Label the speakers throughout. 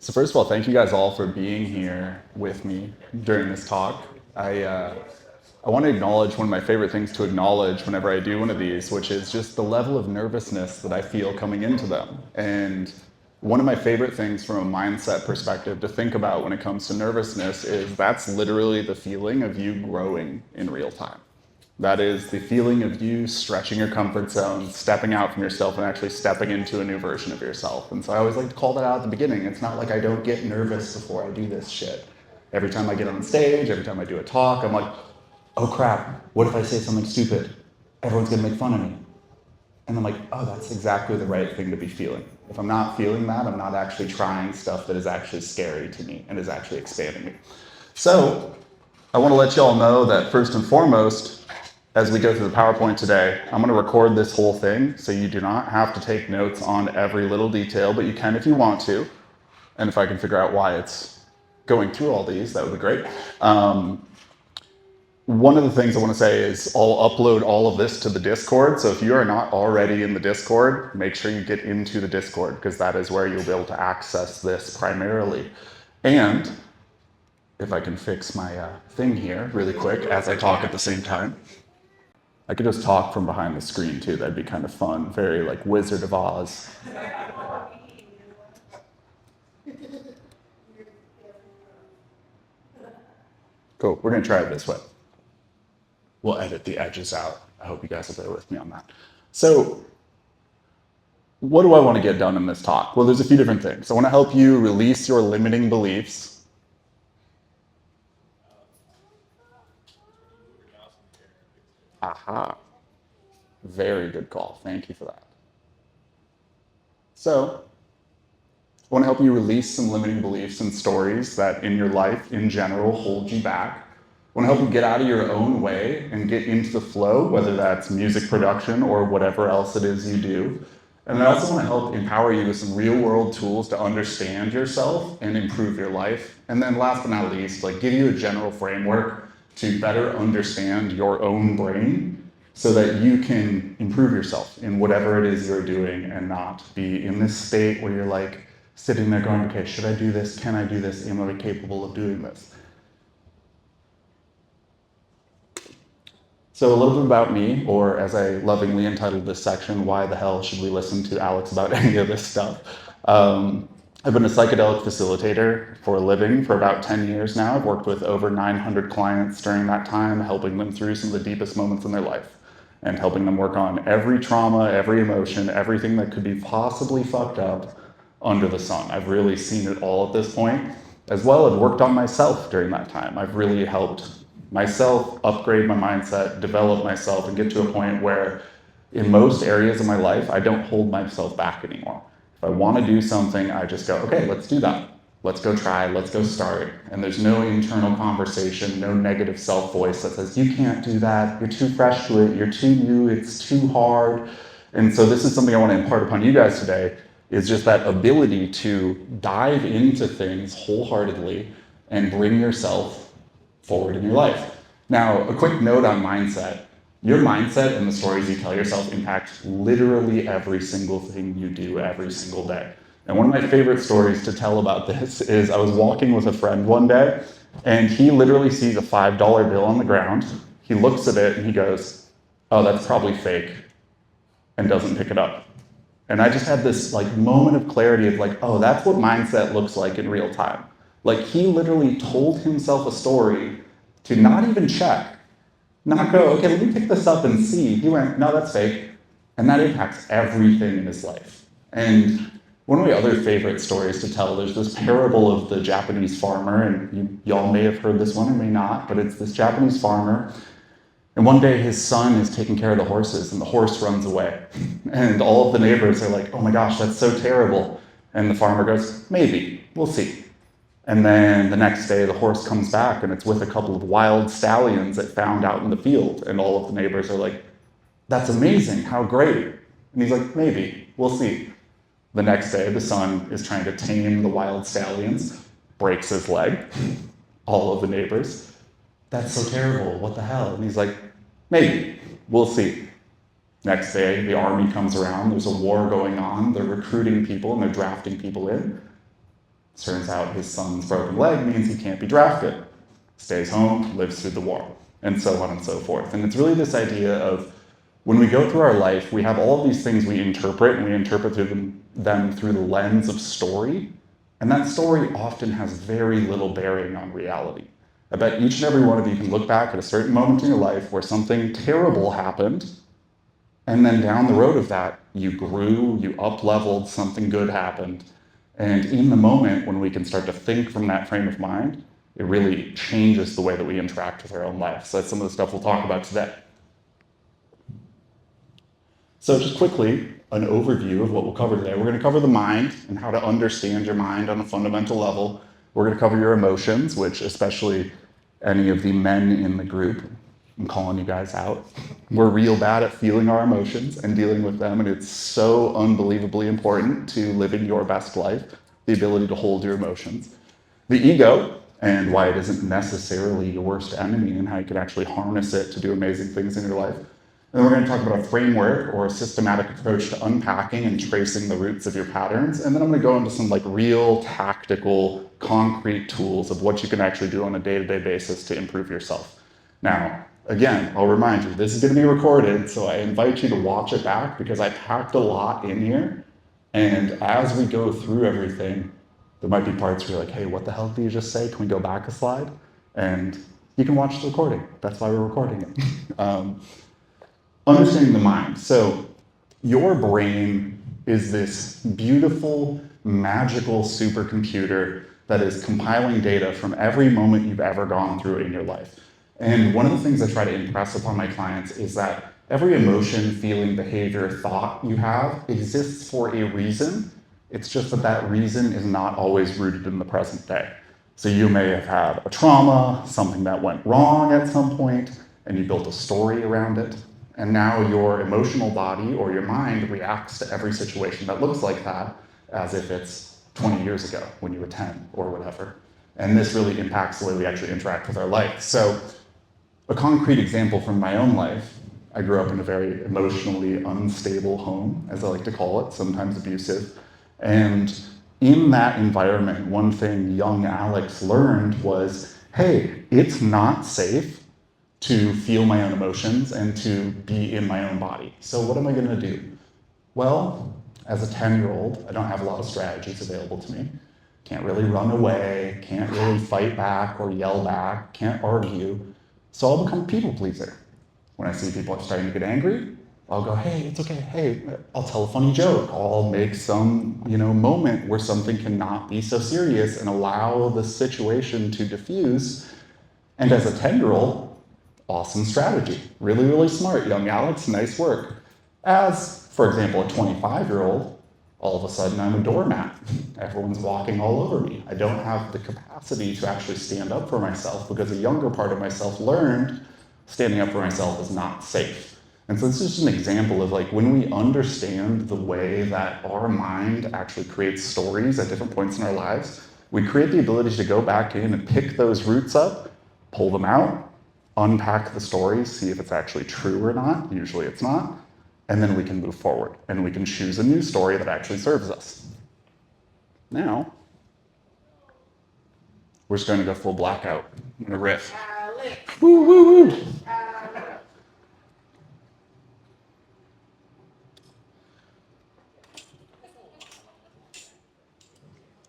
Speaker 1: So first of all, thank you guys all for being here with me during this talk. I want to acknowledge one of my favorite things to acknowledge whenever I do one of these, which is just the level of nervousness that I feel coming into them. And one of my favorite things from a mindset perspective to think about when it comes to nervousness is that's literally the feeling of you growing in real time. That is the feeling of you stretching your comfort zone, stepping out from yourself, and actually stepping into a new version of yourself. And so I always like to call that out at the beginning. It's not like I don't get nervous before I do this shit. Every time I get on stage, every time I do a talk, I'm like, oh crap, what if I say something stupid? Everyone's gonna make fun of me. And I'm like, oh, that's exactly the right thing to be feeling. If I'm not feeling that, I'm not actually trying stuff that is actually scary to me and is actually expanding me. So I want to let you all know that first and foremost, as we go through the PowerPoint today, I'm going to record this whole thing, so you do not have to take notes on every little detail, but you can if you want to. And if I can figure out why it's going through all these, that would be great. One of the things I want to say is I'll upload all of this to the Discord. So if you are not already in the Discord, make sure you get into the Discord, because that is where you'll be able to access this primarily. And if I can fix my thing here really quick as I talk at the same time. I could just talk from behind the screen too. That'd be kind of fun. Very like Wizard of Oz. Cool. We're going to try it this way. We'll edit the edges out. I hope you guys will bear with me on that. So, what do I want to get done in this talk? Well, there's a few different things. I want to help you release your limiting beliefs. Aha. Very good call. Thank you for that. So, I want to help you release some limiting beliefs and stories that in your life in general hold you back. I want to help you get out of your own way and get into the flow, whether that's music production or whatever else it is you do. And I also want to help empower you with some real world tools to understand yourself and improve your life. And then last but not least, like give you a general framework to better understand your own brain so that you can improve yourself in whatever it is you're doing and not be in this state where you're like sitting there going, okay, should I do this? Can I do this? Am I capable of doing this? So a little bit about me, or as I lovingly entitled this section, why the hell should we listen to Alex about any of this stuff? I've been a psychedelic facilitator for a living for about 10 years now. I've worked with over 900 clients during that time, helping them through some of the deepest moments in their life and helping them work on every trauma, every emotion, everything that could be possibly fucked up under the sun. I've really seen it all at this point, as well as worked on myself during that time. I've really helped myself upgrade my mindset, develop myself, and get to a point where in most areas of my life, I don't hold myself back anymore. If I want to do something, I just go, okay, let's do that. Let's go try, let's go start. And there's no internal conversation, no negative self-voice that says, you can't do that, you're too fresh to it, you're too new, it's too hard. And so this is something I want to impart upon you guys today, is just that ability to dive into things wholeheartedly and bring yourself forward in your life. Now, a quick note on mindset. Your mindset and the stories you tell yourself impact literally every single thing you do every single day. And one of my favorite stories to tell about this is I was walking with a friend one day, and he literally sees a $5 bill on the ground. He looks at it and he goes, oh, that's probably fake, and doesn't pick it up. And I just had this like moment of clarity of like, oh, that's what mindset looks like in real time. Like he literally told himself a story to not even check, not go, okay, let me pick this up and see. He went, no, that's fake. And that impacts everything in his life. And one of my other favorite stories to tell, there's this parable of the Japanese farmer, and y'all may have heard this one or may not, but it's this Japanese farmer. And one day his son is taking care of the horses and the horse runs away. And all of the neighbors are like, oh my gosh, that's so terrible. And the farmer goes, maybe, we'll see. And then the next day the horse comes back and it's with a couple of wild stallions it found out in the field. And all of the neighbors are like, that's amazing, how great. And he's like, maybe, we'll see. The next day the son is trying to tame the wild stallions, breaks his leg. All of the neighbors, that's so terrible, what the hell? And he's like, maybe, we'll see. Next day, the army comes around, there's a war going on, they're recruiting people and they're drafting people in. Turns out his son's broken leg means he can't be drafted. Stays home, lives through the war, and so on and so forth. And it's really this idea of when we go through our life, we have all of these things we interpret, and we interpret them through the lens of story, and that story often has very little bearing on reality. I bet each and every one of you can look back at a certain moment in your life where something terrible happened, and then down the road of that, you grew, you up-leveled, something good happened. And in the moment, when we can start to think from that frame of mind, it really changes the way that we interact with our own life. So that's some of the stuff we'll talk about today. So just quickly, an overview of what we'll cover today. We're going to cover the mind and how to understand your mind on a fundamental level. We're going to cover your emotions, which especially any of the men in the group, I'm calling you guys out. We're real bad at feeling our emotions and dealing with them, and it's so unbelievably important to living your best life, the ability to hold your emotions. The ego, and why it isn't necessarily your worst enemy, and how you can actually harness it to do amazing things in your life. And we're going to talk about a framework or a systematic approach to unpacking and tracing the roots of your patterns. And then I'm going to go into some real tactical, concrete tools of what you can actually do on a day-to-day basis to improve yourself. Now, again, I'll remind you, this is going to be recorded, so I invite you to watch it back because I packed a lot in here. And as we go through everything, there might be parts where you're like, hey, what the hell did you just say? Can we go back a slide? And you can watch the recording. That's why we're recording it. Understanding the mind. So your brain is this beautiful, magical supercomputer that is compiling data from every moment you've ever gone through in your life. And one of the things I try to impress upon my clients is that every emotion, feeling, behavior, thought you have exists for a reason. It's just that that reason is not always rooted in the present day. So you may have had a trauma, something that went wrong at some point, and you built a story around it. And now your emotional body or your mind reacts to every situation that looks like that as if it's 20 years ago when you were 10 or whatever. And this really impacts the way we actually interact with our life. So a concrete example from my own life, I grew up in a very emotionally unstable home, as I like to call it, sometimes abusive. And in that environment, one thing young Alex learned was, hey, it's not safe to feel my own emotions and to be in my own body. So what am I gonna do? Well, as a 10-year-old, I don't have a lot of strategies available to me. Can't really run away, can't really fight back or yell back, can't argue. So I'll become a people pleaser. When I see people starting to get angry, I'll go, hey, it's okay, hey, I'll tell a funny joke. I'll make some, moment where something cannot be so serious and allow the situation to diffuse. And as a 10-year-old, awesome strategy. Really, really smart, young Alex, nice work. As, for example, a 25-year-old, all of a sudden I'm a doormat. Everyone's walking all over me. I don't have the capacity to actually stand up for myself because a younger part of myself learned standing up for myself is not safe. And so this is just an example of when we understand the way that our mind actually creates stories at different points in our lives, we create the ability to go back in and pick those roots up, pull them out, unpack the story, see if it's actually true or not. Usually it's not. And then we can move forward and we can choose a new story that actually serves us. Now, we're just going to go full blackout. I'm going to riff. Woo, woo, woo.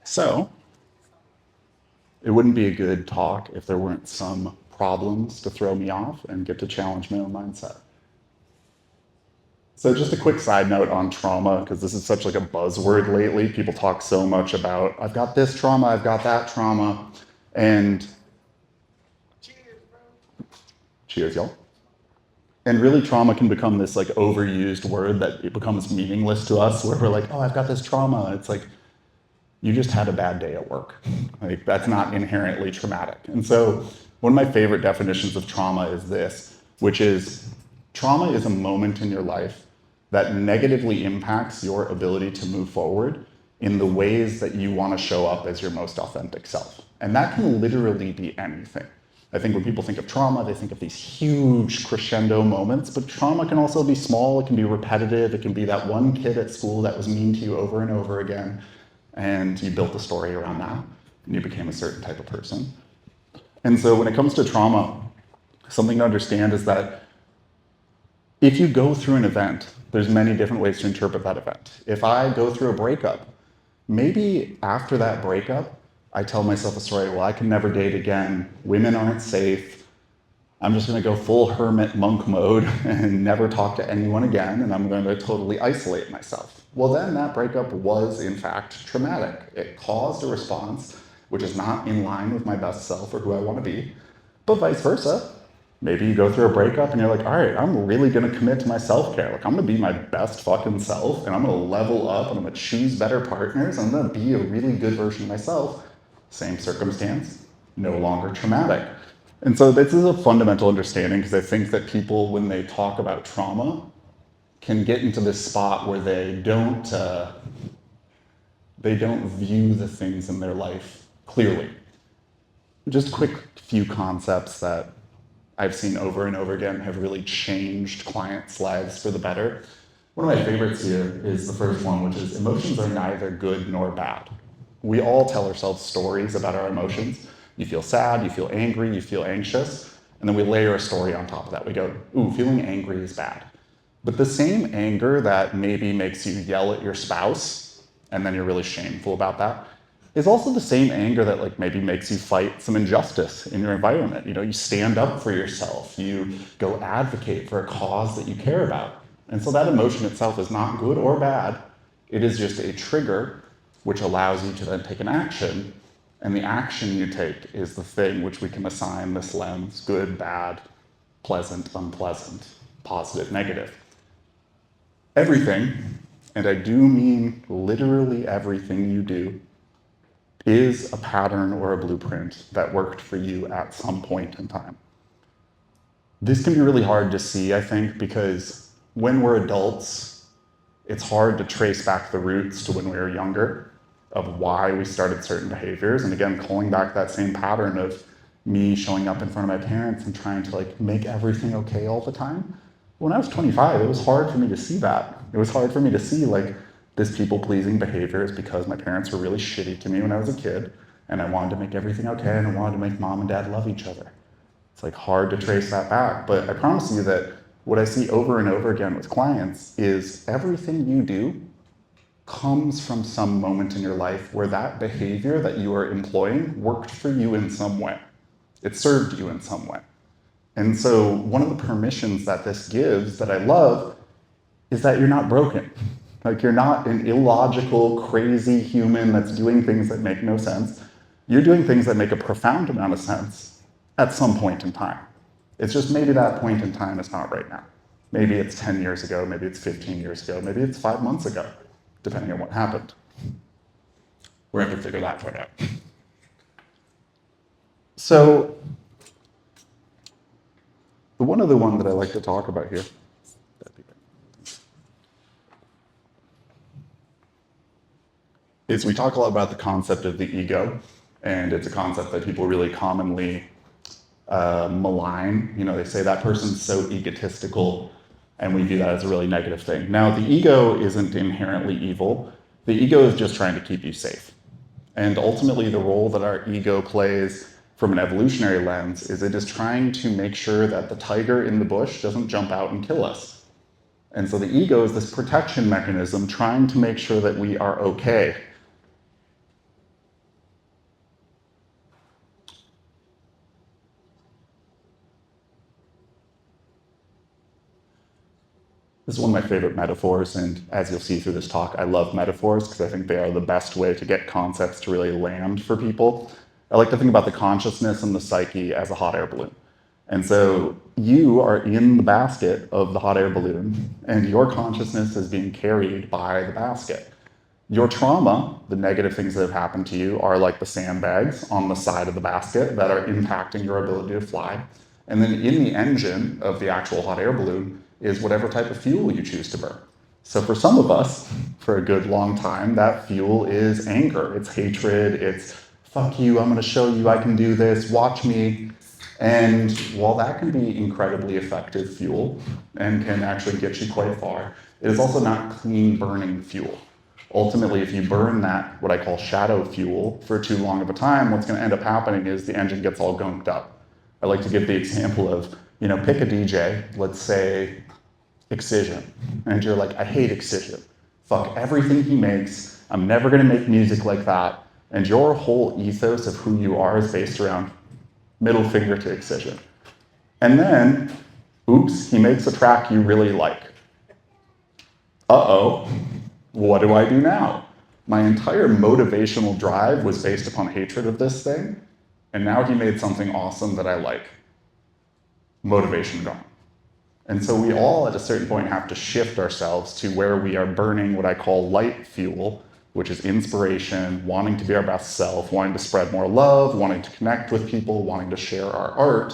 Speaker 1: So, it wouldn't be a good talk if there weren't some problems to throw me off and get to challenge my own mindset. So just a quick side note on trauma, because this is such a buzzword lately. People talk so much about, I've got this trauma, I've got that trauma, and cheers, y'all. And really trauma can become this overused word that it becomes meaningless to us, where we're like, oh, I've got this trauma. It's like, you just had a bad day at work. That's not inherently traumatic. And so one of my favorite definitions of trauma is this, which is trauma is a moment in your life that negatively impacts your ability to move forward in the ways that you want to show up as your most authentic self. And that can literally be anything. I think when people think of trauma, they think of these huge crescendo moments, but trauma can also be small, it can be repetitive, it can be that one kid at school that was mean to you over and over again. and you built a story around that, and you became a certain type of person. And so when it comes to trauma, something to understand is that if you go through an event, there's many different ways to interpret that event. If I go through a breakup, maybe after that breakup, I tell myself a story, well, I can never date again, women aren't safe, I'm just gonna go full hermit monk mode and never talk to anyone again, and I'm gonna totally isolate myself. Well, then that breakup was, in fact, traumatic. It caused a response which is not in line with my best self or who I wanna be, but vice versa. Maybe you go through a breakup and you're like, all right, I'm really gonna commit to my self-care. Like, I'm gonna be my best fucking self, and I'm gonna level up, and I'm gonna choose better partners, and I'm gonna be a really good version of myself. Same circumstance, no longer traumatic. And so this is a fundamental understanding, because I think that people, when they talk about trauma, can get into this spot where they don't view the things in their life clearly. Just a quick few concepts that I've seen over and over again have really changed clients' lives for the better. One of my favorites here is the first one, which is emotions are neither good nor bad. We all tell ourselves stories about our emotions. You feel sad, you feel angry, you feel anxious, and then we layer a story on top of that. We go, ooh, feeling angry is bad. But the same anger that maybe makes you yell at your spouse, and then you're really shameful about that, is also the same anger that like maybe makes you fight some injustice in your environment. You know, you stand up for yourself, you go advocate for a cause that you care about. And so that emotion itself is not good or bad. It is just a trigger which allows you to then take an action. And the action you take is the thing which we can assign this lens: good, bad, pleasant, unpleasant, positive, negative. Everything, and I do mean literally everything you do, is a pattern or a blueprint that worked for you at some point in time. This can be really hard to see, I think, because when we're adults, it's hard to trace back the roots to when we were younger of why we started certain behaviors. And again, calling back that same pattern of me showing up in front of my parents and trying to like make everything okay all the time. When I was 25, it was hard for me to see that. It was hard for me to see like this people-pleasing behavior is because my parents were really shitty to me when I was a kid, and I wanted to make everything okay, and I wanted to make mom and dad love each other. It's like hard to trace that back, but I promise you that what I see over and over again with clients is everything you do comes from some moment in your life where that behavior that you are employing worked for you in some way. It served you in some way. And so one of the permissions that this gives that I love is that you're not broken. Like, you're not an illogical, crazy human that's doing things that make no sense. You're doing things that make a profound amount of sense at some point in time. It's just maybe that point in time is not right now. Maybe it's 10 years ago, maybe it's 15 years ago, maybe it's 5 months ago, depending on what happened. We're going to figure that part out. So, the one other one that I like to talk about here is we talk a lot about the concept of the ego, and it's a concept that people really commonly malign. You know, they say that person's so egotistical, and we view that as a really negative thing. Now, the ego isn't inherently evil. The ego is just trying to keep you safe. And ultimately, the role that our ego plays from an evolutionary lens is it is trying to make sure that the tiger in the bush doesn't jump out and kill us. And so the ego is this protection mechanism trying to make sure that we are okay. This is one of my favorite metaphors, and as you'll see through this talk, I love metaphors because I think they are the best way to get concepts to really land for people. I like to think about the consciousness and the psyche as a hot air balloon. And so you are in the basket of the hot air balloon, and your consciousness is being carried by the basket. Your trauma, the negative things that have happened to you, are like the sandbags on the side of the basket that are impacting your ability to fly. And then in the engine of the actual hot air balloon is whatever type of fuel you choose to burn. So for some of us, for a good long time, that fuel is anger, it's hatred, it's fuck you, I'm gonna show you I can do this, watch me. And while that can be incredibly effective fuel and can actually get you quite far, it is also not clean burning fuel. Ultimately, if you burn that, what I call shadow fuel, for too long of a time, what's going to end up happening is the engine gets all gunked up. I like to give the example of, pick a DJ, let's say Excision, and you're like, I hate Excision. Fuck everything he makes. I'm never going to make music like that. And your whole ethos of who you are is based around middle finger to Excision. And then, oops, he makes a track you really like. Uh-oh, what do I do now? My entire motivational drive was based upon hatred of this thing, and now he made something awesome that I like. Motivation gone. And so we all, at a certain point, have to shift ourselves to where we are burning what I call light fuel, which is inspiration, wanting to be our best self, wanting to spread more love, wanting to connect with people, wanting to share our art.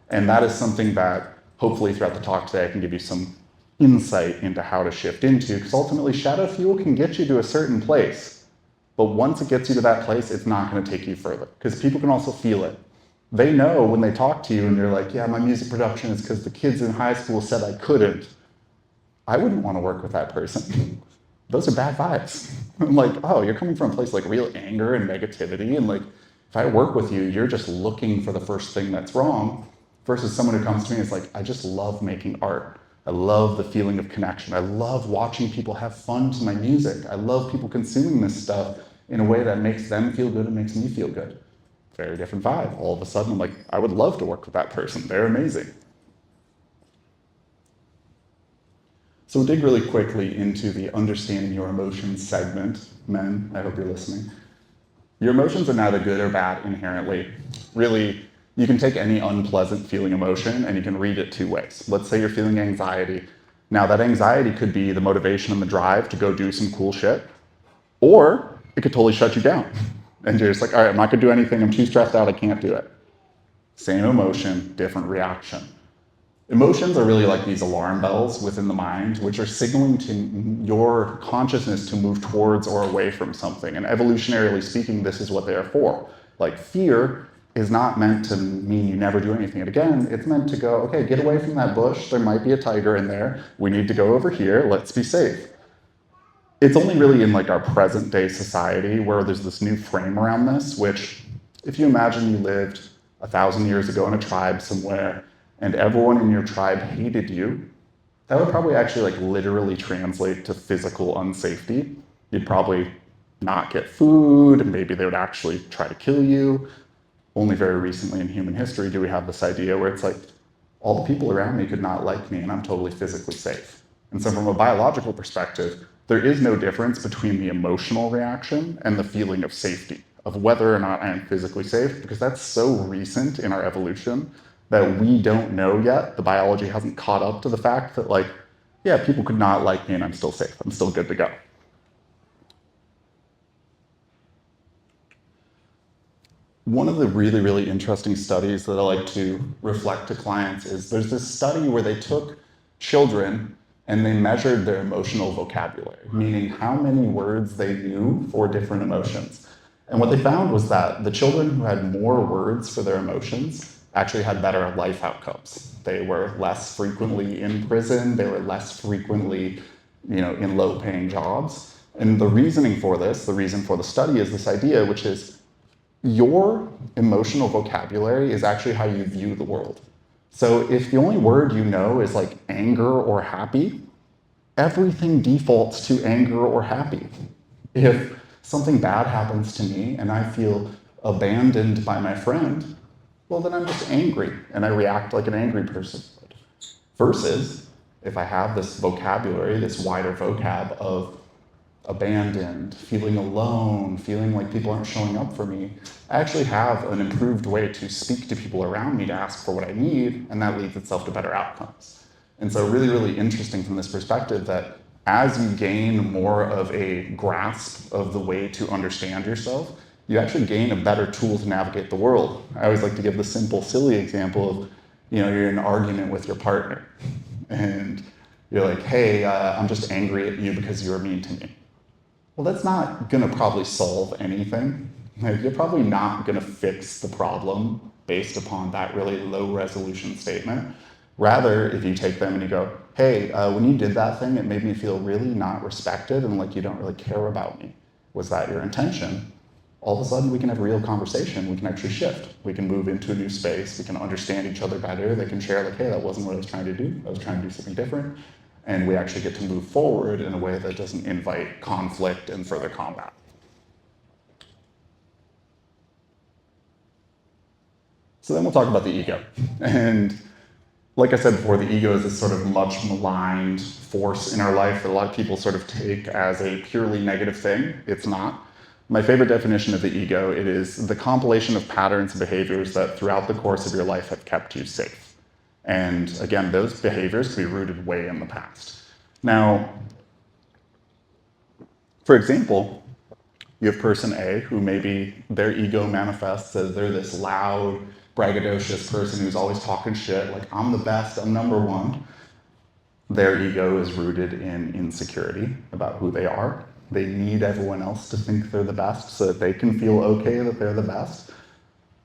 Speaker 1: And that is something that hopefully throughout the talk today I can give you some insight into how to shift into, because ultimately shadow fuel can get you to a certain place. But once it gets you to that place, it's not going to take you further, because people can also feel it. They know when they talk to you and you're like, yeah, my music production is because the kids in high school said I couldn't. I wouldn't want to work with that person. Those are bad vibes. I'm like, oh, you're coming from a place like real anger and negativity, and like, if I work with you, you're just looking for the first thing that's wrong, versus someone who comes to me and is like, I just love making art. I love the feeling of connection. I love watching people have fun to my music. I love people consuming this stuff in a way that makes them feel good and makes me feel good. Very different vibe. All of a sudden, I'm like, I would love to work with that person. They're amazing. So we'll dig really quickly into the understanding your emotions segment. Men, I hope you're listening. Your emotions are neither good or bad inherently. Really, you can take any unpleasant feeling emotion and you can read it two ways. Let's say you're feeling anxiety. Now that anxiety could be the motivation and the drive to go do some cool shit, or it could totally shut you down. And you're just like, all right, I'm not gonna do anything, I'm too stressed out, I can't do it. Same emotion, different reaction. Emotions are really like these alarm bells within the mind, which are signaling to your consciousness to move towards or away from something. And evolutionarily speaking, this is what they are for. Like fear is not meant to mean you never do anything again. It's meant to go, okay, get away from that bush. There might be a tiger in there. We need to go over here. Let's be safe. It's only really in like our present day society where there's this new frame around this, which if you imagine you lived 1,000 years ago in a tribe somewhere and everyone in your tribe hated you, that would probably actually like literally translate to physical unsafety. You'd probably not get food, and maybe they would actually try to kill you. Only very recently in human history do we have this idea where it's like, all the people around me could not like me and I'm totally physically safe. And so from a biological perspective, there is no difference between the emotional reaction and the feeling of safety, of whether or not I am physically safe, because that's so recent in our evolution that we don't know yet. The biology hasn't caught up to the fact that like, yeah, people could not like me and I'm still safe. I'm still good to go. One of the really, really interesting studies that I like to reflect to clients is there's this study where they took children and they measured their emotional vocabulary, meaning how many words they knew for different emotions. And what they found was that the children who had more words for their emotions actually had better life outcomes. They were less frequently in prison, they were less frequently, in low-paying jobs. And the reasoning for this, the reason for the study is this idea, which is your emotional vocabulary is actually how you view the world. So if the only word you know is like anger or happy, everything defaults to anger or happy. If something bad happens to me and I feel abandoned by my friend, well, then I'm just angry and I react like an angry person would. Versus if I have this vocabulary, this wider vocab of abandoned, feeling alone, feeling like people aren't showing up for me, I actually have an improved way to speak to people around me to ask for what I need, and that leads itself to better outcomes. And so really, really interesting from this perspective that as you gain more of a grasp of the way to understand yourself, you actually gain a better tool to navigate the world. I always like to give the simple, silly example of, you're in an argument with your partner, and you're like, hey, I'm just angry at you because you were mean to me. Well, that's not gonna probably solve anything. Like, you're probably not gonna fix the problem based upon that really low resolution statement. Rather, if you take them and you go, hey, when you did that thing, it made me feel really not respected and like you don't really care about me. Was that your intention? All of a sudden, we can have a real conversation. We can actually shift. We can move into a new space. We can understand each other better. They can share, like, hey, that wasn't what I was trying to do. I was trying to do something different. And we actually get to move forward in a way that doesn't invite conflict and further combat. So then we'll talk about the ego. And like I said before, the ego is this sort of much maligned force in our life that a lot of people sort of take as a purely negative thing. It's not. My favorite definition of the ego, it is the compilation of patterns and behaviors that throughout the course of your life have kept you safe. And again, those behaviors can be rooted way in the past. Now, for example, you have person A who maybe their ego manifests as they're this loud, braggadocious person who's always talking shit, like, I'm the best, I'm number one. Their ego is rooted in insecurity about who they are. They need everyone else to think they're the best so that they can feel okay that they're the best.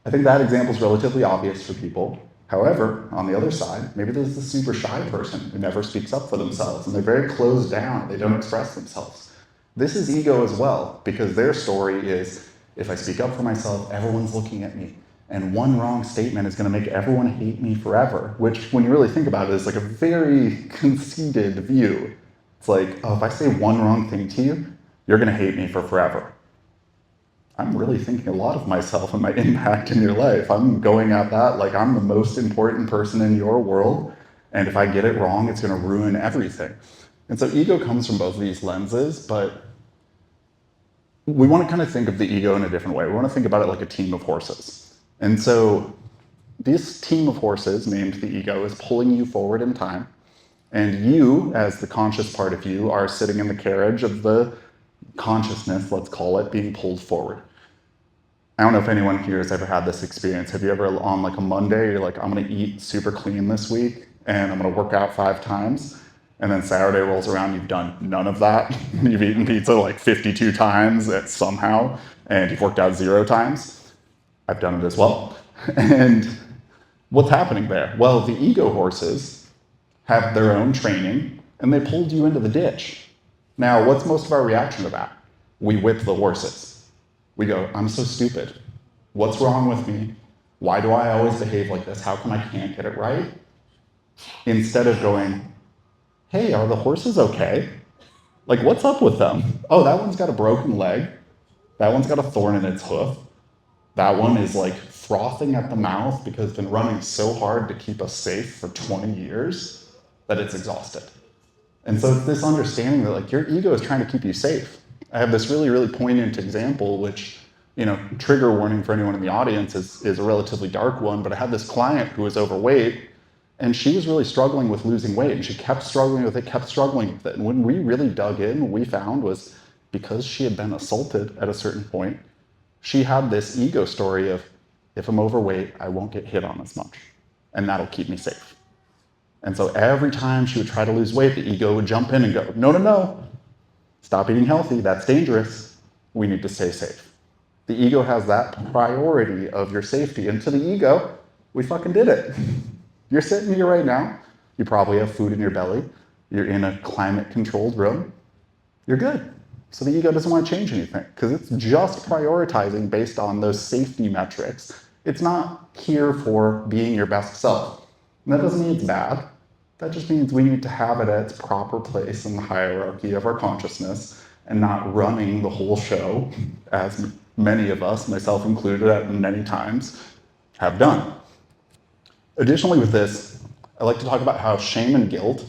Speaker 1: I think that example is relatively obvious for people. However, on the other side, maybe there's the super shy person who never speaks up for themselves and they're very closed down, they don't express themselves. This is ego as well, because their story is, if I speak up for myself, everyone's looking at me. And one wrong statement is going to make everyone hate me forever, which, when you really think about it, is like a very conceited view. It's like, oh, if I say one wrong thing to you, you're going to hate me for forever. I'm really thinking a lot of myself and my impact in your life. I'm going at that like I'm the most important person in your world, and if I get it wrong, it's going to ruin everything. And so ego comes from both of these lenses, but we want to kind of think of the ego in a different way. We want to think about it like a team of horses. And so this team of horses, named the ego, is pulling you forward in time. And you, as the conscious part of you, are sitting in the carriage of the consciousness, let's call it, being pulled forward. I don't know if anyone here has ever had this experience. Have you ever, on like a Monday, you're like, I'm going to eat super clean this week, and I'm going to work out 5 times. And then Saturday rolls around, you've done none of that. You've eaten pizza like 52 times somehow, and you've worked out 0 times. I've done it as well. And what's happening there? Well, the ego horses have their own training, and they pulled you into the ditch. Now, what's most of our reaction to that? We whip the horses. We go, I'm so stupid. What's wrong with me? Why do I always behave like this? How come I can't get it right? Instead of going, hey, are the horses okay? Like, what's up with them? Oh, that one's got a broken leg. That one's got a thorn in its hoof. That one is like frothing at the mouth because it's been running so hard to keep us safe for 20 years that it's exhausted. And so it's this understanding that like your ego is trying to keep you safe. I have this really, really poignant example, which, trigger warning for anyone in the audience is a relatively dark one, but I had this client who was overweight, and she was really struggling with losing weight, and she kept struggling with it. And when we really dug in, what we found was because she had been assaulted at a certain point, she had this ego story of, if I'm overweight, I won't get hit on as much, and that'll keep me safe. And so every time she would try to lose weight, the ego would jump in and go, no, no, no, stop eating healthy, that's dangerous, we need to stay safe. The ego has that priority of your safety, and to the ego, we fucking did it. You're sitting here right now, you probably have food in your belly, you're in a climate-controlled room, you're good. So the ego doesn't want to change anything, because it's just prioritizing based on those safety metrics. It's not here for being your best self. And that doesn't mean it's bad. That just means we need to have it at its proper place in the hierarchy of our consciousness and not running the whole show, as many of us, myself included at many times, have done. Additionally with this, I like to talk about how shame and guilt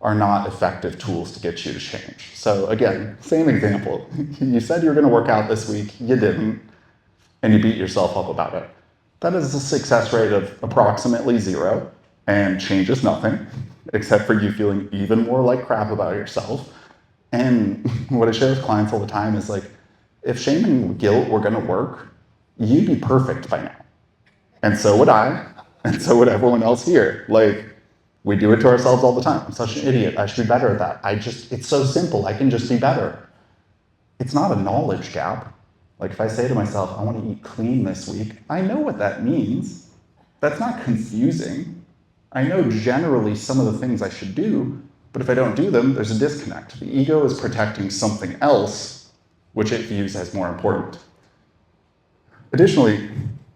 Speaker 1: are not effective tools to get you to change. So again, same example. You said you were going to work out this week, you didn't, and you beat yourself up about it. That is a success rate of approximately 0 and changes nothing, except for you feeling even more like crap about yourself. And what I share with clients all the time is like, if shame and guilt were going to work, you'd be perfect by now. And so would I, and so would everyone else here. Like, we do it to ourselves all the time. I'm such an idiot. I should be better at that. It's so simple. I can just be better. It's not a knowledge gap. Like if I say to myself, I want to eat clean this week, I know what that means. That's not confusing. I know generally some of the things I should do, but if I don't do them, there's a disconnect. The ego is protecting something else, which it views as more important. Additionally,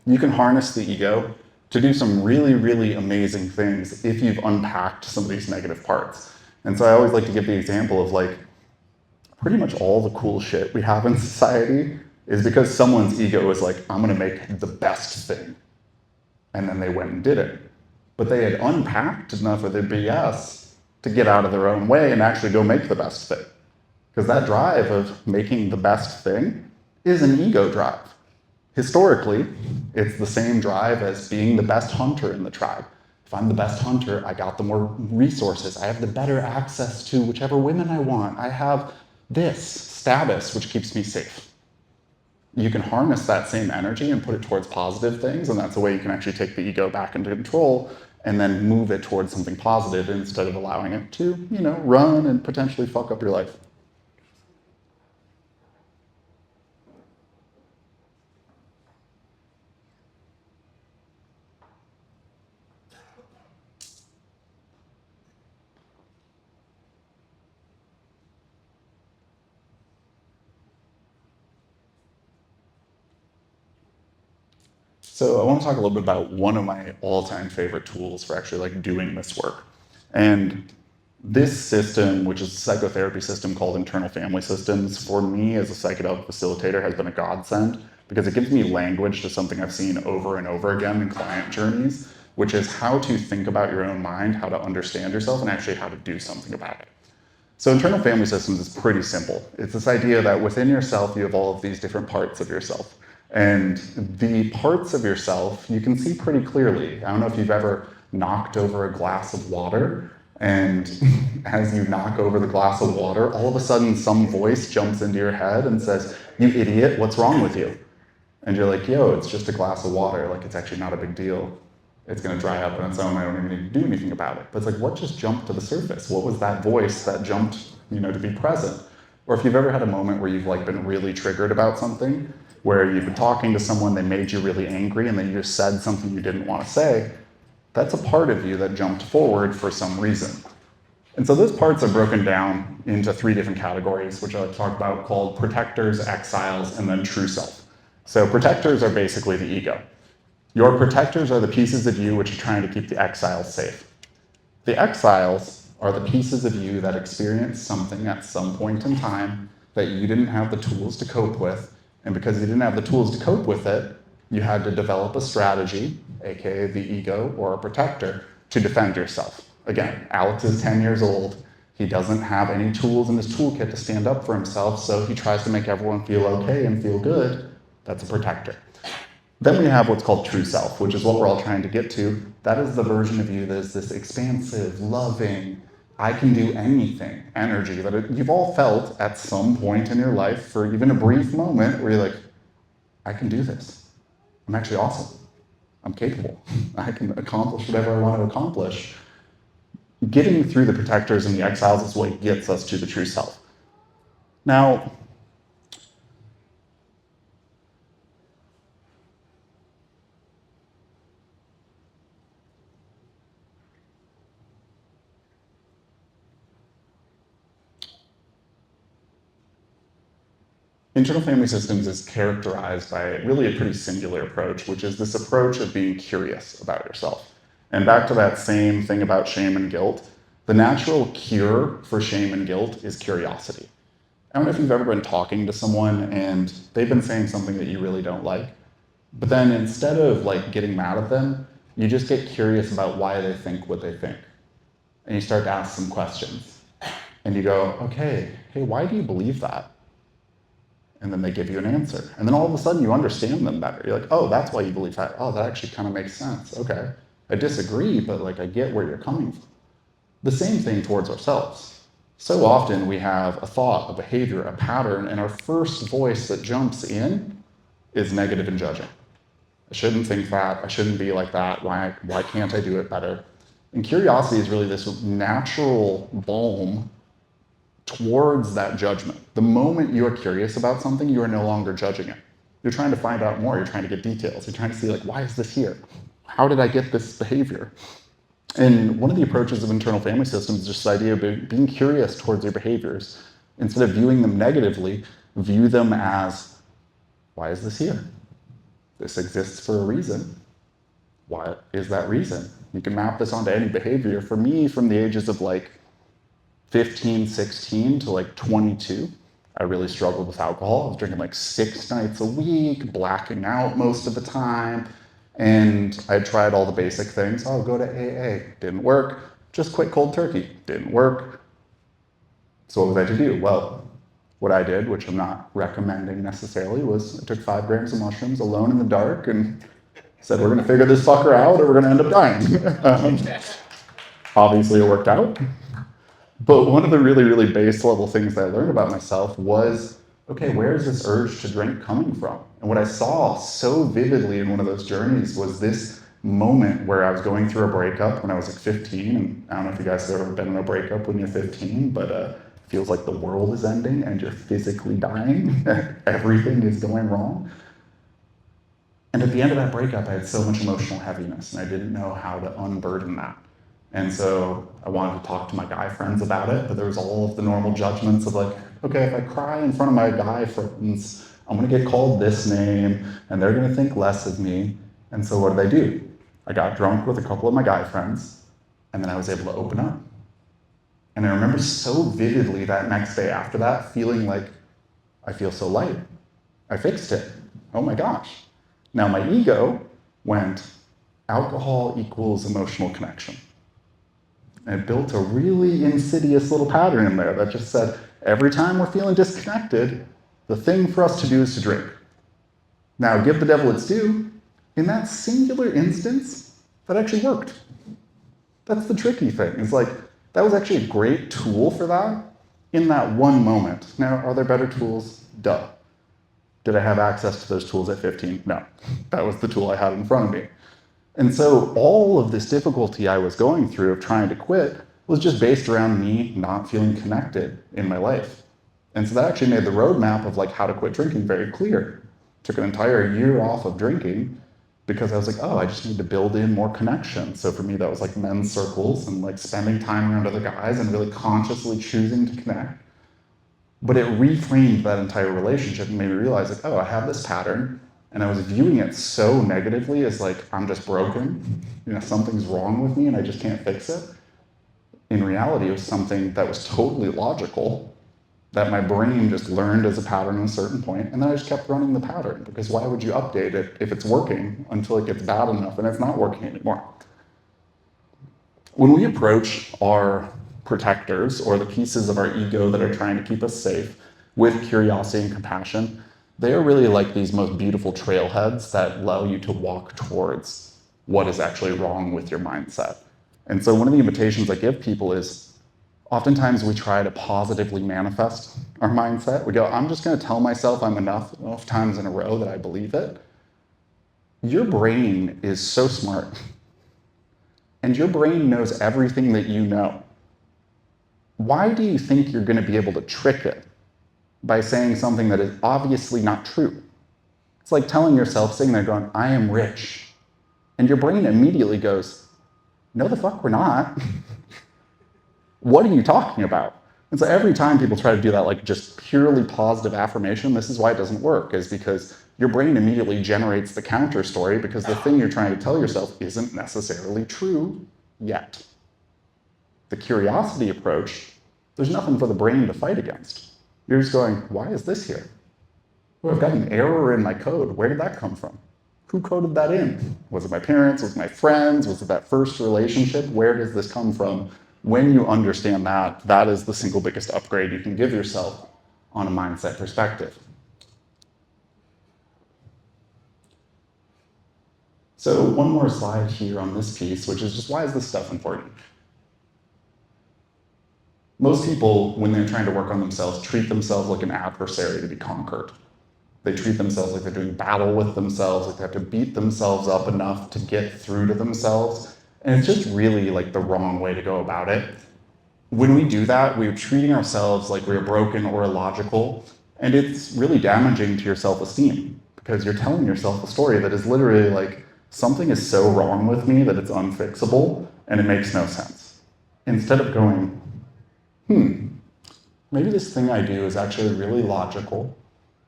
Speaker 1: you can harness the ego to do some really, really amazing things if you've unpacked some of these negative parts. And so I always like to give the example of like, pretty much all the cool shit we have in society is because someone's ego is like, I'm gonna make the best thing. And then they went and did it. But they had unpacked enough of their BS to get out of their own way and actually go make the best thing. Because that drive of making the best thing is an ego drive. Historically, it's the same drive as being the best hunter in the tribe. If I'm the best hunter, I got the more resources. I have the better access to whichever women I want. I have this status, which keeps me safe. You can harness that same energy and put it towards positive things, and that's the way you can actually take the ego back into control and then move it towards something positive instead of allowing it to, run and potentially fuck up your life. So I want to talk a little bit about one of my all-time favorite tools for actually like doing this work. And this system, which is a psychotherapy system called internal family systems, for me as a psychedelic facilitator has been a godsend because it gives me language to something I've seen over and over again in client journeys, which is how to think about your own mind, how to understand yourself, and actually how to do something about it. So internal family systems is pretty simple. It's this idea that within yourself, you have all of these different parts of yourself. And the parts of yourself you can see pretty clearly. I don't know if you've ever knocked over a glass of water, and as you knock over the glass of water, all of a sudden some voice jumps into your head and says, "You idiot, what's wrong with you?" And you're like, "Yo, it's just a glass of water. Like, it's actually not a big deal. It's going to dry up on its own. I don't even need to do anything about it." But it's like, what just jumped to the surface? What was that voice that jumped, to be present? Or if you've ever had a moment where you've like been really triggered about something, where you've been talking to someone, they made you really angry, and then you just said something you didn't want to say, that's a part of you that jumped forward for some reason. And so those parts are broken down into 3 different categories, which I'll talk about, called protectors, exiles, and then true self. So protectors are basically the ego. Your protectors are the pieces of you which are trying to keep the exiles safe. The exiles are the pieces of you that experienced something at some point in time that you didn't have the tools to cope with, and because you didn't have the tools to cope with it, you had to develop a strategy, aka the ego or a protector, to defend yourself. Again, Alex is 10 years old. He doesn't have any tools in his toolkit to stand up for himself, so he tries to make everyone feel okay and feel good. That's a protector. Then we have what's called true self, which is what we're all trying to get to. That is the version of you that is this expansive, loving, I can do anything energy that you've all felt at some point in your life for even a brief moment where you're like, I can do this. I'm actually awesome. I'm capable. I can accomplish whatever I want to accomplish. Getting through the protectors and the exiles is what gets us to the true self. Now, internal family systems is characterized by really a pretty singular approach, which is this approach of being curious about yourself. And back to that same thing about shame and guilt, the natural cure for shame and guilt is curiosity. I don't know if you've ever been talking to someone and they've been saying something that you really don't like, but then instead of like getting mad at them, you just get curious about why they think what they think. And you start to ask some questions. And you go, okay, hey, why do you believe that? And then they give you an answer. And then all of a sudden you understand them better. You're like, oh, that's why you believe that. Oh, that actually kind of makes sense. Okay. I disagree, but like I get where you're coming from. The same thing towards ourselves. So often we have a thought, a behavior, a pattern, and our first voice that jumps in is negative and judging. I shouldn't think that. I shouldn't be like that. Why can't I do it better? And curiosity is really this natural balm towards that judgment. The moment you are curious about something, you are no longer judging it. You're trying to find out more. You're trying to get details. You're trying to see, like, why is this here? How did I get this behavior? And one of the approaches of internal family systems is just the idea of being curious towards your behaviors. Instead of viewing them negatively, view them as, why is this here? This exists for a reason. What is that reason? You can map this onto any behavior. For me, from the ages of like 15, 16 to like 22, I really struggled with alcohol. I was drinking like 6 nights a week, blacking out most of the time. And I tried all the basic things. Oh, go to AA. Didn't work. Just quit cold turkey. Didn't work. So what was I to do? Well, what I did, which I'm not recommending necessarily, was I took 5 grams of mushrooms alone in the dark and said, we're going to figure this fucker out or we're going to end up dying. Obviously, it worked out. But one of the really, really base level things that I learned about myself was, okay, where is this urge to drink coming from? And what I saw so vividly in one of those journeys was this moment where I was going through a breakup when I was like 15. And I don't know if you guys have ever been in a breakup when you're 15, but it feels like the world is ending and you're physically dying. Everything is going wrong. And at the end of that breakup, I had so much emotional heaviness and I didn't know how to unburden that. And so I wanted to talk to my guy friends about it, but there was all of the normal judgments of like, okay, if I cry in front of my guy friends, I'm gonna get called this name and they're gonna think less of me. And so what did I do? I got drunk with a couple of my guy friends and then I was able to open up. And I remember so vividly that next day after that, feeling like, I feel so light. I fixed it. Oh my gosh. Now my ego went, alcohol equals emotional connection. And it built a really insidious little pattern in there that just said, every time we're feeling disconnected, the thing for us to do is to drink. Now, give the devil its due. In that singular instance, that actually worked. That's the tricky thing. It's like, that was actually a great tool for that in that one moment. Now, are there better tools? Duh. Did I have access to those tools at 15? No. That was the tool I had in front of me. And so all of this difficulty I was going through of trying to quit was just based around me not feeling connected in my life. And so that actually made the roadmap of like how to quit drinking very clear. Took an entire year off of drinking because I was like, oh, I just need to build in more connection. So for me, that was like men's circles and like spending time around other guys and really consciously choosing to connect. But it reframed that entire relationship and made me realize like, oh, I have this pattern. And I was viewing it so negatively as like, I'm just broken, something's wrong with me and I just can't fix it. In reality, it was something that was totally logical, that my brain just learned as a pattern at a certain point, and then I just kept running the pattern, because why would you update it if it's working until it gets bad enough and it's not working anymore? When we approach our protectors or the pieces of our ego that are trying to keep us safe with curiosity and compassion, they are really like these most beautiful trailheads that allow you to walk towards what is actually wrong with your mindset. And so one of the invitations I give people is, oftentimes we try to positively manifest our mindset. We go, I'm just gonna tell myself I'm enough times in a row that I believe it. Your brain is so smart. And your brain knows everything that you know. Why do you think you're gonna be able to trick it by saying something that is obviously not true? It's like telling yourself, sitting there going, I am rich. And your brain immediately goes, no the fuck we're not. What are you talking about? And so every time people try to do that, like just purely positive affirmation, this is why it doesn't work, is because your brain immediately generates the counter story because the thing you're trying to tell yourself isn't necessarily true yet. The curiosity approach, there's nothing for the brain to fight against. You're just going, why is this here? Well, I've got an error in my code. Where did that come from? Who coded that in? Was it my parents? Was it my friends? Was it that first relationship? Where does this come from? When you understand that, that is the single biggest upgrade you can give yourself on a mindset perspective. So one more slide here on this piece, which is just why is this stuff important? Most people, when they're trying to work on themselves, treat themselves like an adversary to be conquered. They treat themselves like they're doing battle with themselves, like they have to beat themselves up enough to get through to themselves. And it's just really like the wrong way to go about it. When we do that, we're treating ourselves like we're broken or illogical, and it's really damaging to your self-esteem because you're telling yourself a story that is literally like, something is so wrong with me that it's unfixable, and it makes no sense. Instead of going, maybe this thing I do is actually really logical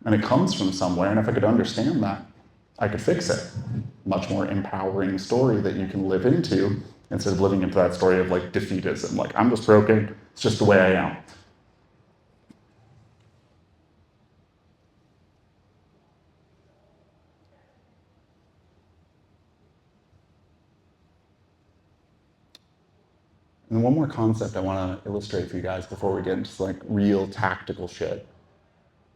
Speaker 1: and it comes from somewhere, and if I could understand that, I could fix it. Much more empowering story that you can live into instead of living into that story of like defeatism, like I'm just broken, it's just the way I am. And one more concept I want to illustrate for you guys before we get into like real tactical shit.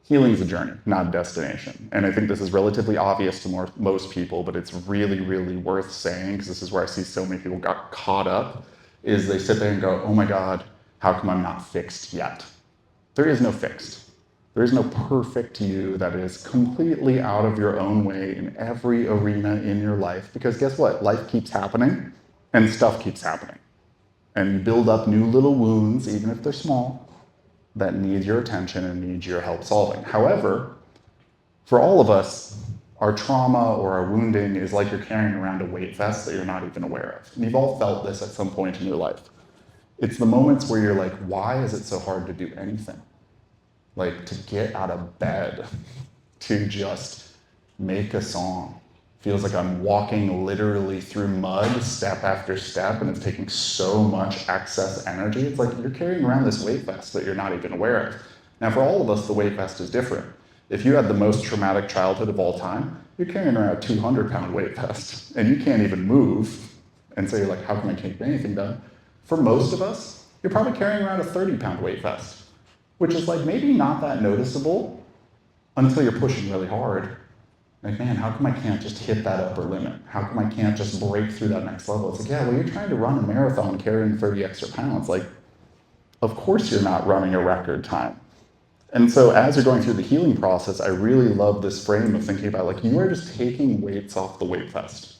Speaker 1: Healing is a journey, not a destination. And I think this is relatively obvious to most people, but it's really, really worth saying, because this is where I see so many people got caught up, is they sit there and go, oh my God, how come I'm not fixed yet? There is no fixed. There is no perfect you that is completely out of your own way in every arena in your life, because guess what? Life keeps happening and stuff keeps happening. And you build up new little wounds, even if they're small, that need your attention and need your help solving. However, for all of us, our trauma or our wounding is like you're carrying around a weight vest that you're not even aware of. And you've all felt this at some point in your life. It's the moments where you're like, why is it so hard to do anything? Like to get out of bed, to just make a song. Feels like I'm walking literally through mud, step after step, and it's taking so much excess energy. It's like you're carrying around this weight vest that you're not even aware of. Now, for all of us, the weight vest is different. If you had the most traumatic childhood of all time, you're carrying around a 200-pound weight vest, and you can't even move. And so you're like, how can I get anything done? For most of us, you're probably carrying around a 30-pound weight vest, which is like maybe not that noticeable until you're pushing really hard. Like, man, how come I can't just hit that upper limit? How come I can't just break through that next level? It's like, yeah, well, you're trying to run a marathon carrying 30 extra pounds. Like, of course you're not running a record time. And so as you're going through the healing process, I really love this frame of thinking about, like, you are just taking weights off the weight vest.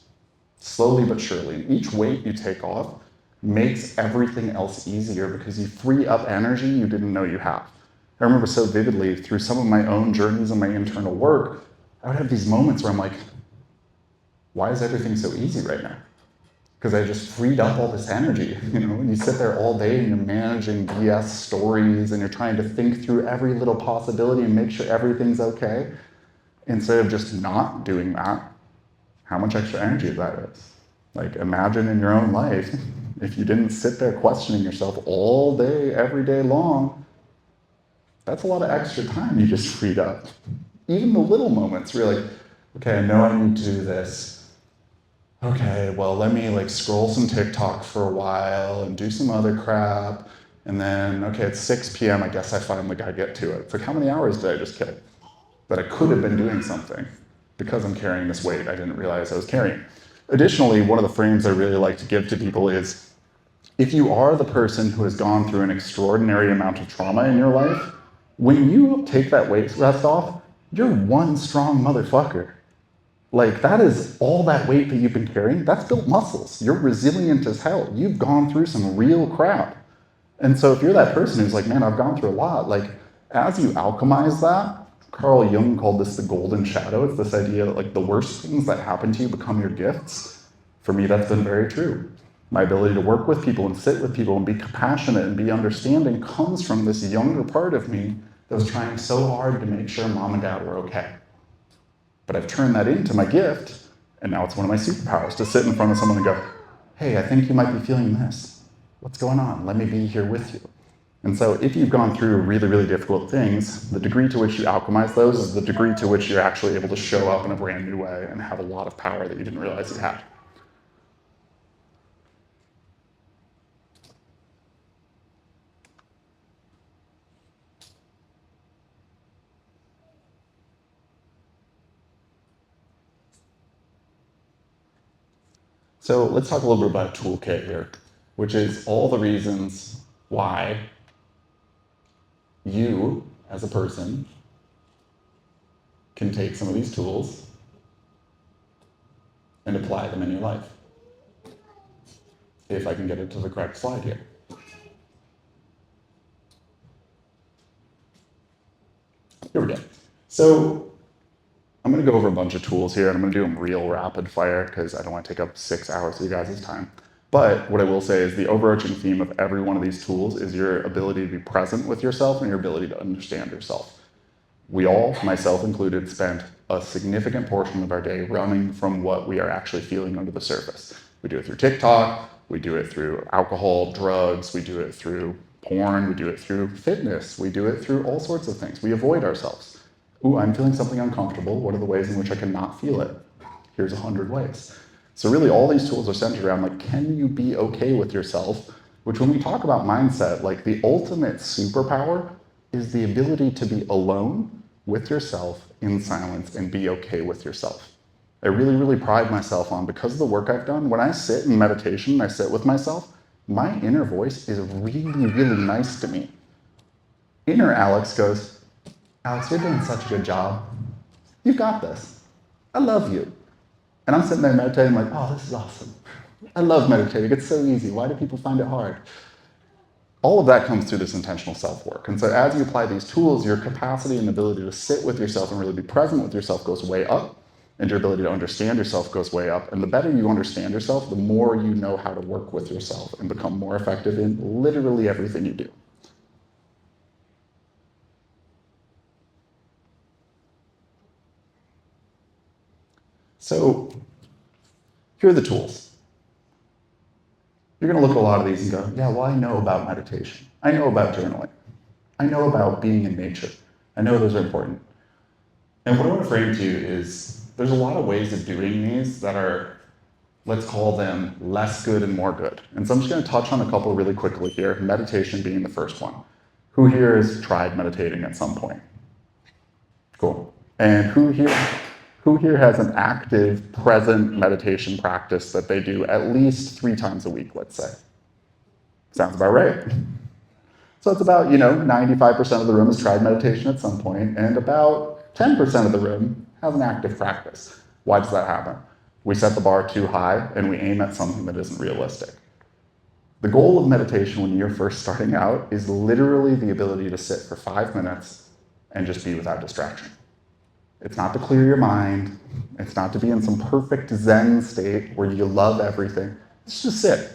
Speaker 1: Slowly but surely. Each weight you take off makes everything else easier because you free up energy you didn't know you have. I remember so vividly through some of my own journeys and my internal work, I would have these moments where I'm like, why is everything so easy right now? Because I just freed up all this energy. You know, and you sit there all day and you're managing BS stories and you're trying to think through every little possibility and make sure everything's okay. Instead of just not doing that, how much extra energy that is. Like, imagine in your own life, if you didn't sit there questioning yourself all day, every day long, that's a lot of extra time you just freed up. Even the little moments where you're like, okay, I know I need to do this. Okay, well, let me like scroll some TikTok for a while and do some other crap. And then, okay, it's 6 p.m. I guess I finally got to get to it. It's like, how many hours did I just kill? That I could have been doing something because I'm carrying this weight I didn't realize I was carrying. Additionally, one of the frames I really like to give to people is, if you are the person who has gone through an extraordinary amount of trauma in your life, when you take that weight vest off, you're one strong motherfucker. Like, that is all that weight that you've been carrying, that's built muscles. You're resilient as hell. You've gone through some real crap. And so if you're that person who's like, man, I've gone through a lot, like, as you alchemize that, Carl Jung called this the golden shadow. It's this idea that like the worst things that happen to you become your gifts. For me, that's been very true. My ability to work with people and sit with people and be compassionate and be understanding comes from this younger part of me that was trying so hard to make sure mom and dad were okay. But I've turned that into my gift, and now it's one of my superpowers to sit in front of someone and go, hey, I think you might be feeling this. What's going on? Let me be here with you. And so if you've gone through really, really difficult things, the degree to which you alchemize those is the degree to which you're actually able to show up in a brand new way and have a lot of power that you didn't realize you had. So let's talk a little bit about a toolkit here, which is all the reasons why you, as a person, can take some of these tools and apply them in your life. If I can get it to the correct slide here. Here we go. So I'm going to go over a bunch of tools here, and I'm going to do them real rapid fire because I don't want to take up 6 hours of you guys' time. But what I will say is the overarching theme of every one of these tools is your ability to be present with yourself and your ability to understand yourself. We all, myself included, spend a significant portion of our day running from what we are actually feeling under the surface. We do it through TikTok, we do it through alcohol, drugs, we do it through porn, we do it through fitness, we do it through all sorts of things. We avoid ourselves. Ooh, I'm feeling something uncomfortable. What are the ways in which I can not feel it? Here's 100 ways. So really all these tools are centered around like, can you be okay with yourself? Which when we talk about mindset, like the ultimate superpower is the ability to be alone with yourself in silence and be okay with yourself. I really, really pride myself on, because of the work I've done, when I sit in meditation, I sit with myself, my inner voice is really, really nice to me. Inner Alex goes, Alex, you're doing such a good job. You've got this. I love you. And I'm sitting there meditating like, oh, this is awesome. I love meditating. It's so easy. Why do people find it hard? All of that comes through this intentional self-work. And so as you apply these tools, your capacity and ability to sit with yourself and really be present with yourself goes way up, and your ability to understand yourself goes way up. And the better you understand yourself, the more you know how to work with yourself and become more effective in literally everything you do. So here are the tools. You're going to look at a lot of these and go, yeah, well, I know about meditation. I know about journaling. I know about being in nature. I know those are important. And what I want to frame to you is there's a lot of ways of doing these that are, let's call them less good and more good. And so I'm just going to touch on a couple really quickly here, meditation being the first one. Who here has tried meditating at some point? Cool. And who here has an active, present meditation practice that they do at least 3 times a week, let's say? Sounds about right. So it's about, 95% of the room has tried meditation at some point, and about 10% of the room has an active practice. Why does that happen? We set the bar too high, and we aim at something that isn't realistic. The goal of meditation when you're first starting out is literally the ability to sit for 5 minutes and just be without distraction. It's not to clear your mind. It's not to be in some perfect Zen state where you love everything. It's just sit.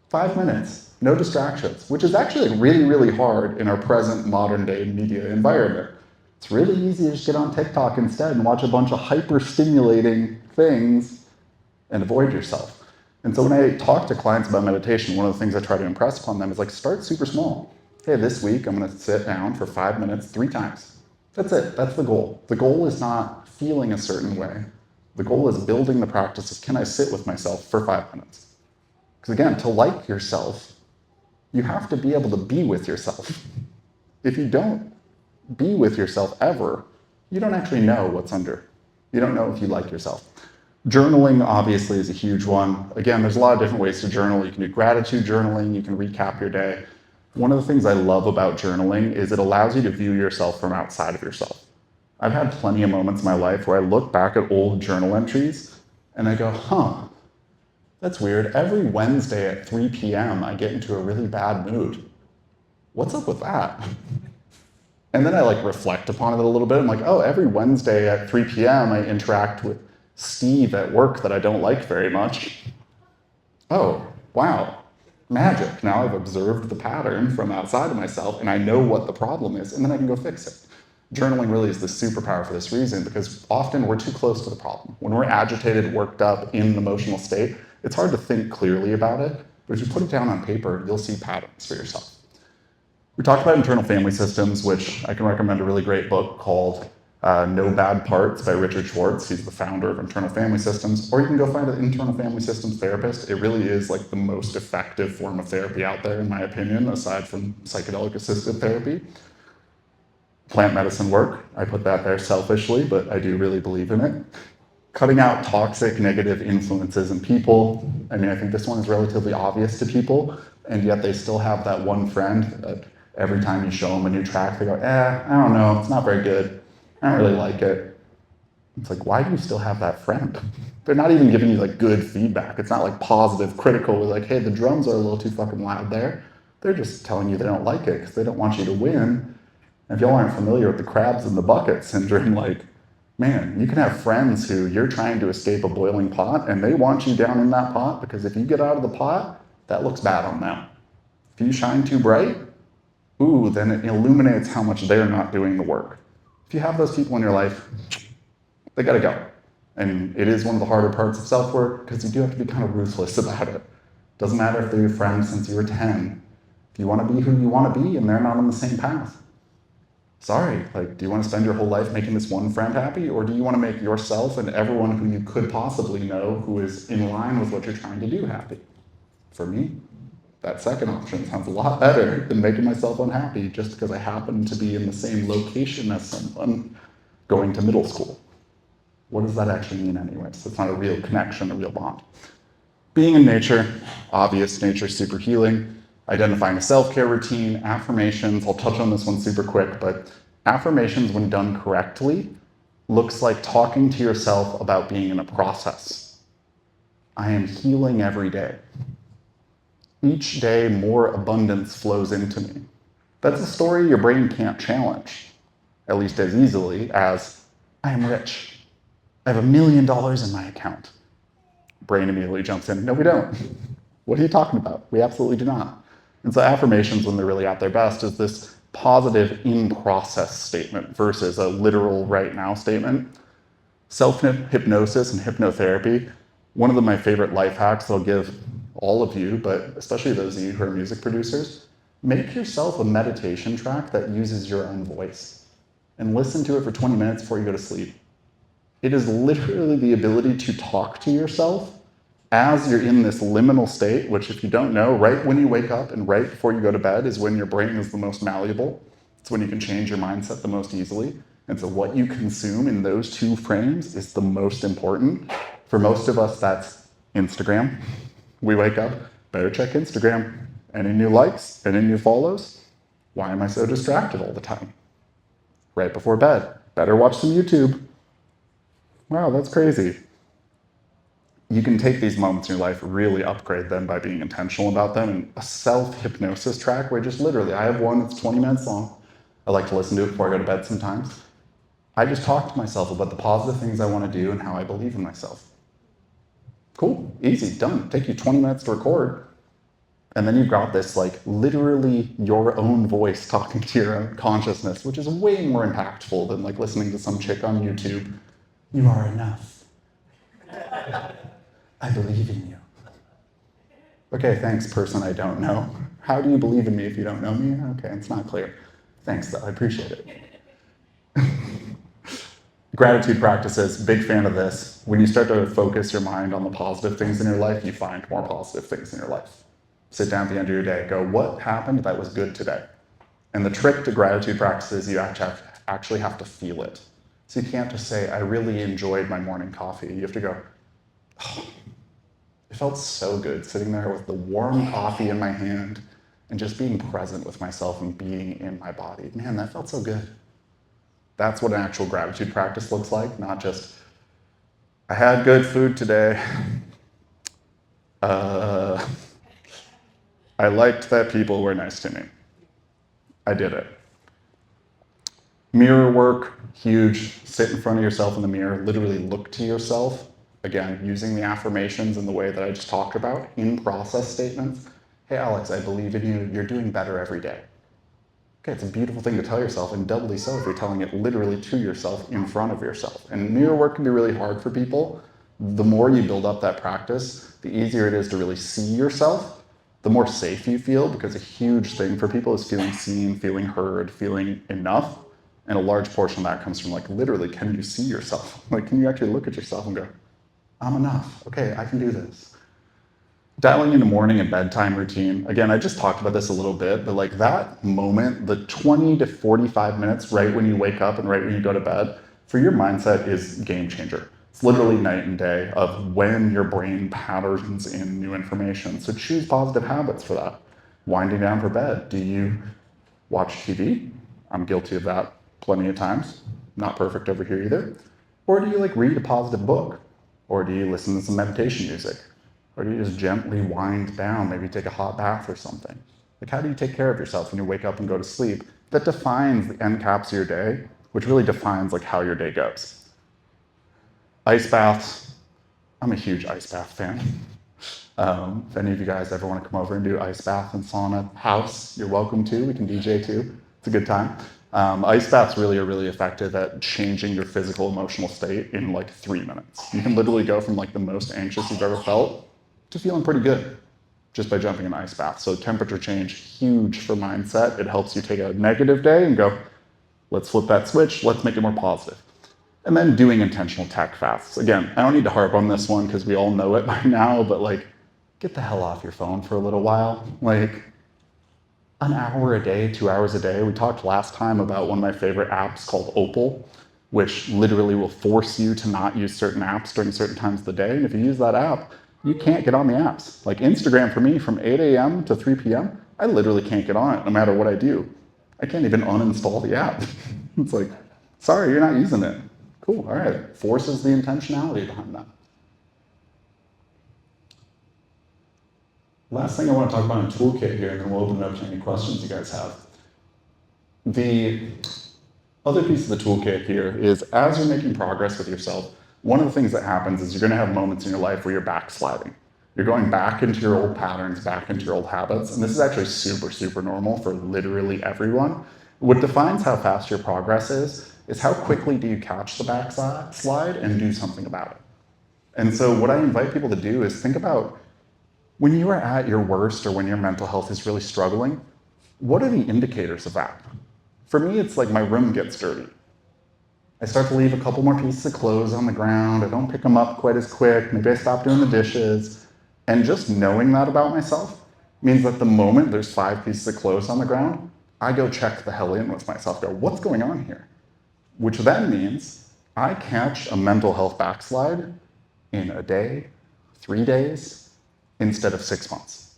Speaker 1: 5 minutes, no distractions, which is actually really, really hard in our present modern day media environment. It's really easy to just get on TikTok instead and watch a bunch of hyper-stimulating things and avoid yourself. And so when I talk to clients about meditation, one of the things I try to impress upon them is like, start super small. Hey, this week I'm going to sit down for 5 minutes 3 times. That's it. That's the goal. The goal is not feeling a certain way. The goal is building the practice of, can I sit with myself for 5 minutes? Because again, to like yourself, you have to be able to be with yourself. If you don't be with yourself ever, you don't actually know what's under. You don't know if you like yourself. Journaling obviously is a huge one. Again, there's a lot of different ways to journal. You can do gratitude journaling, you can recap your day. One of the things I love about journaling is it allows you to view yourself from outside of yourself. I've had plenty of moments in my life where I look back at old journal entries and I go, that's weird. Every Wednesday at 3 p.m. I get into a really bad mood. What's up with that? And then I reflect upon it a little bit. I'm like, oh, every Wednesday at 3 p.m. I interact with Steve at work that I don't like very much. Oh, wow. Magic. Now I've observed the pattern from outside of myself and I know what the problem is, and then I can go fix it. Journaling really is the superpower for this reason, because often we're too close to the problem. When we're agitated, worked up, in an emotional state, it's hard to think clearly about it, but if you put it down on paper, you'll see patterns for yourself. We talked about internal family systems, which I can recommend a really great book called No Bad Parts by Richard Schwartz. He's the founder of Internal Family Systems. Or you can go find an internal family systems therapist. It really is the most effective form of therapy out there, in my opinion, aside from psychedelic assisted therapy. Plant medicine work, I put that there selfishly, but I do really believe in it. Cutting out toxic, negative influences in people. I mean, I think this one is relatively obvious to people, and yet they still have that one friend that every time you show them a new track, they go, I don't know, it's not very good. I don't really like it. It's why do you still have that friend? They're not even giving you good feedback. It's not positive, critical, hey, the drums are a little too fucking loud there. They're just telling you they don't like it because they don't want you to win. And if y'all aren't familiar with the crabs in the bucket syndrome, Man, you can have friends who you're trying to escape a boiling pot and they want you down in that pot because if you get out of the pot, that looks bad on them. If you shine too bright, ooh, then it illuminates how much they're not doing the work. If you have those people in your life, they gotta go. And it is one of the harder parts of self work because you do have to be kind of ruthless about it. Doesn't matter if they're your friends since you were 10. If you want to be who you want to be and they're not on the same path, sorry, like, do you want to spend your whole life making this one friend happy, or do you want to make yourself and everyone who you could possibly know who is in line with what you're trying to do happy? For me, that second option sounds a lot better than making myself unhappy just because I happen to be in the same location as someone going to middle school. What does that actually mean anyways? It's not a real connection, a real bond. Being in nature, obvious, nature super healing. Identifying a self-care routine, affirmations, I'll touch on this one super quick, but affirmations when done correctly looks like talking to yourself about being in a process. I am healing every day. Each day more abundance flows into me. That's a story your brain can't challenge, at least as easily as I am rich. I have $1 million in my account. Brain immediately jumps in, no, we don't. What are you talking about? We absolutely do not. And so affirmations, when they're really at their best, is this positive in-process statement versus a literal right now statement. Self-hypnosis and hypnotherapy, one of my favorite life hacks I'll give all of you, but especially those of you who are music producers, make yourself a meditation track that uses your own voice and listen to it for 20 minutes before you go to sleep. It is literally the ability to talk to yourself as you're in this liminal state, which if you don't know, right when you wake up and right before you go to bed is when your brain is the most malleable. It's when you can change your mindset the most easily. And so what you consume in those two frames is the most important. For most of us, that's Instagram. We wake up, better check Instagram. Any new likes? Any new follows? Why am I so distracted all the time? Right before bed, better watch some YouTube. Wow, that's crazy. You can take these moments in your life, really upgrade them by being intentional about them. And a self-hypnosis track where just literally, I have one that's 20 minutes long. I like to listen to it before I go to bed sometimes. I just talk to myself about the positive things I want to do and how I believe in myself. Cool, easy, done. Take you 20 minutes to record. And then you've got this like literally your own voice talking to your own consciousness, which is way more impactful than like listening to some chick on YouTube. You are enough. I believe in you. Okay, thanks, person I don't know. How do you believe in me if you don't know me? Okay, it's not clear. Thanks, though. I appreciate it. Gratitude practices, big fan of this. When you start to focus your mind on the positive things in your life, you find more positive things in your life. Sit down at the end of your day, go, what happened that was good today? And the trick to gratitude practices, you actually have to feel it. So you can't just say, I really enjoyed my morning coffee. You have to go, oh, it felt so good sitting there with the warm coffee in my hand and just being present with myself and being in my body. Man, that felt so good. That's what an actual gratitude practice looks like, not just, I had good food today. I liked that people were nice to me. I did it. Mirror work, huge. Sit in front of yourself in the mirror, literally look to yourself. Again, using the affirmations in the way that I just talked about, in process statements. Hey, Alex, I believe in you. You're doing better every day. Okay, it's a beautiful thing to tell yourself, and doubly so if you're telling it literally to yourself in front of yourself. And mirror work can be really hard for people. The more you build up that practice, the easier it is to really see yourself, the more safe you feel, because a huge thing for people is feeling seen, feeling heard, feeling enough. And a large portion of that comes from like, literally, can you see yourself? Like, can you actually look at yourself and go, I'm enough. Okay, I can do this. Dialing in a morning and bedtime routine. Again, I just talked about this a little bit, but like that moment, the 20 to 45 minutes right when you wake up and right when you go to bed, for your mindset is game changer. It's literally night and day of when your brain patterns in new information. So choose positive habits for that. Winding down for bed. Do you watch TV? I'm guilty of that plenty of times. Not perfect over here either. Or do you like read a positive book? Or do you listen to some meditation music? Or do you just gently wind down, maybe take a hot bath or something? Like, how do you take care of yourself when you wake up and go to sleep? That defines the end caps of your day, which really defines like how your day goes. Ice baths. I'm a huge ice bath fan. If any of you guys ever want to come over and do ice bath and sauna house, you're welcome to. We can DJ too. It's a good time. Ice baths really are really effective at changing your physical emotional state in like 3 minutes. You can literally go from like the most anxious you've ever felt to feeling pretty good just by jumping in an ice bath. So temperature change, huge for mindset. It helps you take a negative day and go, let's flip that switch, let's make it more positive. And then doing intentional tech fasts. Again, I don't need to harp on this one because we all know it by now, but like, get the hell off your phone for a little while. Like, an hour a day, 2 hours a day. We talked last time about one of my favorite apps called Opal, which literally will force you to not use certain apps during certain times of the day. And if you use that app, you can't get on the apps. Like Instagram for me, from 8 a.m. to 3 p.m., I literally can't get on it no matter what I do. I can't even uninstall the app. It's like, sorry, you're not using it. Cool, all right. Forces the intentionality behind that. Last thing I want to talk about in toolkit here, and then we'll open it up to any questions you guys have. The other piece of the toolkit here is as you're making progress with yourself, one of the things that happens is you're going to have moments in your life where you're backsliding. You're going back into your old patterns, back into your old habits, and this is actually super, super normal for literally everyone. What defines how fast your progress is how quickly do you catch the backslide and do something about it. And so what I invite people to do is think about when you are at your worst or when your mental health is really struggling, what are the indicators of that? For me, it's like my room gets dirty. I start to leave a couple more pieces of clothes on the ground. I don't pick them up quite as quick. Maybe I stop doing the dishes. And just knowing that about myself means that the moment there's 5 pieces of clothes on the ground, I go check the hell in with myself, go, what's going on here? Which then means I catch a mental health backslide in a day, 3 days, instead of 6 months.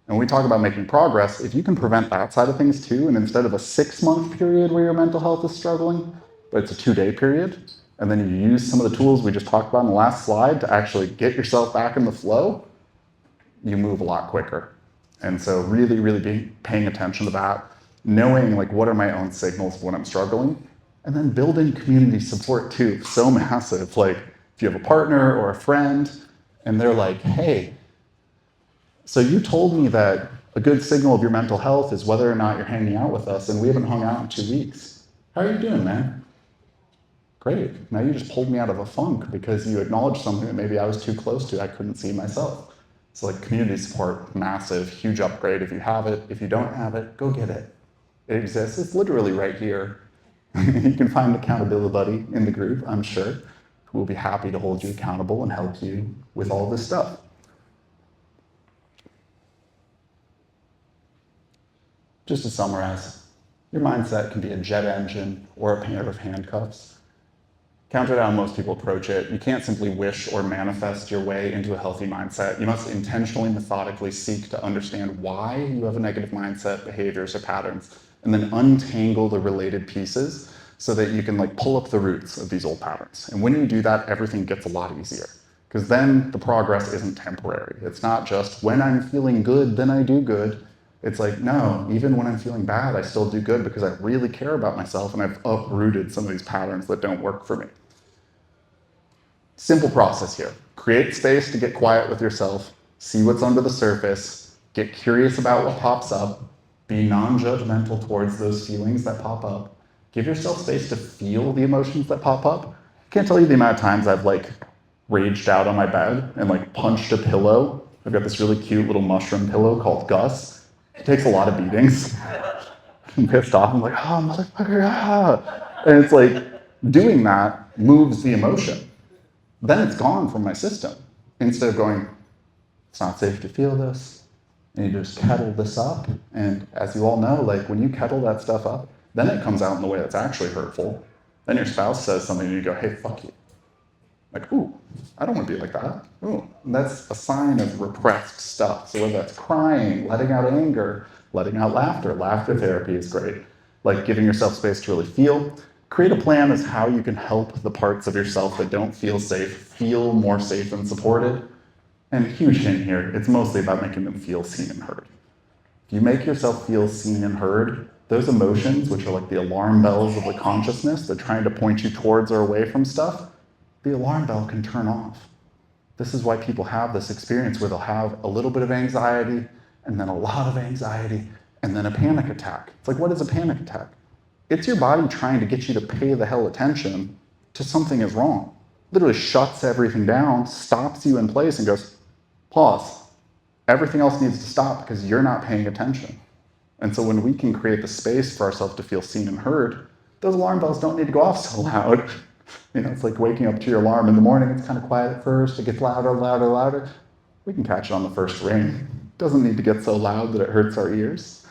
Speaker 1: And when we talk about making progress, if you can prevent that side of things too, and instead of a 6-month period where your mental health is struggling, but it's a 2-day period, and then you use some of the tools we just talked about in the last slide to actually get yourself back in the flow, you move a lot quicker. And so really, really paying attention to that, knowing like what are my own signals when I'm struggling, and then building community support too. So massive. Like if you have a partner or a friend and they're like, hey, so you told me that a good signal of your mental health is whether or not you're hanging out with us, and we haven't hung out in 2 weeks. How are you doing, man? Great. Now you just pulled me out of a funk because you acknowledged something that maybe I was too close to. I couldn't see myself. So like community support, massive, huge upgrade. If you have it, if you don't have it, go get it. It exists. It's literally right here. You can find an accountability buddy in the group, I'm sure, who will be happy to hold you accountable and help you with all this stuff. Just to summarize, your mindset can be a jet engine or a pair of handcuffs. Counter to how most people approach it, you can't simply wish or manifest your way into a healthy mindset. You must intentionally, methodically seek to understand why you have a negative mindset, behaviors, or patterns, and then untangle the related pieces so that you can like pull up the roots of these old patterns. And when you do that, everything gets a lot easier. Because then the progress isn't temporary. It's not just when I'm feeling good, then I do good. It's like, no, even when I'm feeling bad, I still do good because I really care about myself and I've uprooted some of these patterns that don't work for me. Simple process here. Create space to get quiet with yourself, see what's under the surface, get curious about what pops up, be non-judgmental towards those feelings that pop up, give yourself space to feel the emotions that pop up. I can't tell you the amount of times I've like raged out on my bed and like punched a pillow. I've got this really cute little mushroom pillow called Gus. It takes a lot of beatings. I'm pissed off. I'm like, oh, motherfucker, ah. And it's like, doing that moves the emotion. Then it's gone from my system. Instead of going, it's not safe to feel this, and you just kettle this up. And as you all know, like when you kettle that stuff up, then it comes out in the way that's actually hurtful. Then your spouse says something and you go, hey, fuck you. Like, ooh, I don't want to be like that. Ooh, and that's a sign of repressed stuff. So whether that's crying, letting out anger, letting out laughter. Laughter therapy is great. Like giving yourself space to really feel. Create a plan as how you can help the parts of yourself that don't feel safe feel more safe and supported. And huge hint here, it's mostly about making them feel seen and heard. If you make yourself feel seen and heard, those emotions, which are like the alarm bells of the consciousness, they're trying to point you towards or away from stuff, the alarm bell can turn off. This is why people have this experience where they'll have a little bit of anxiety, and then a lot of anxiety, and then a panic attack. It's like, what is a panic attack? It's your body trying to get you to pay the hell attention to something is wrong. Literally shuts everything down, stops you in place, and goes, pause. Everything else needs to stop because you're not paying attention. And so when we can create the space for ourselves to feel seen and heard, those alarm bells don't need to go off so loud. It's like waking up to your alarm in the morning. It's kind of quiet at first. It gets louder, louder, louder. We can catch it on the first ring. It doesn't need to get so loud that it hurts our ears.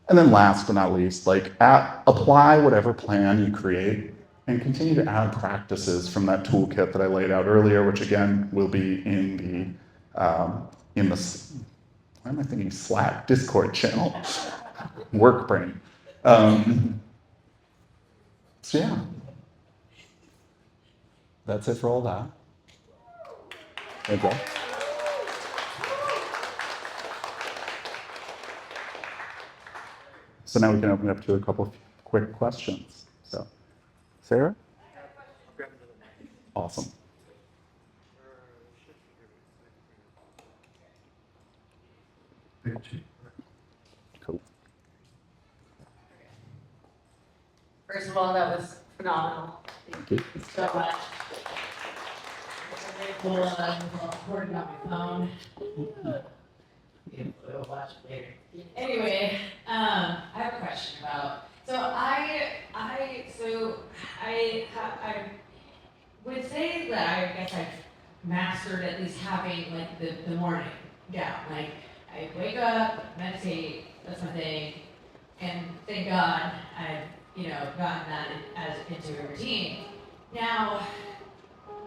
Speaker 1: And then last but not least, apply whatever plan you create and continue to add practices from that toolkit that I laid out earlier, which again will be in the why am I thinking Slack, Discord channel, work brain. So yeah, that's it for all that. Okay. So now we can open it up to a couple of quick questions. So, Sarah? Awesome. Cool.
Speaker 2: First of all, that was phenomenal. Thank you so much. It's a very cool. I'm recording on my phone. We'll watch it later. Anyway, I have a question about. So I would say that I guess I've mastered at least having like the morning down. Like I wake up, meditate, that's my thing, and thank God I've gotten that as into a routine. Now,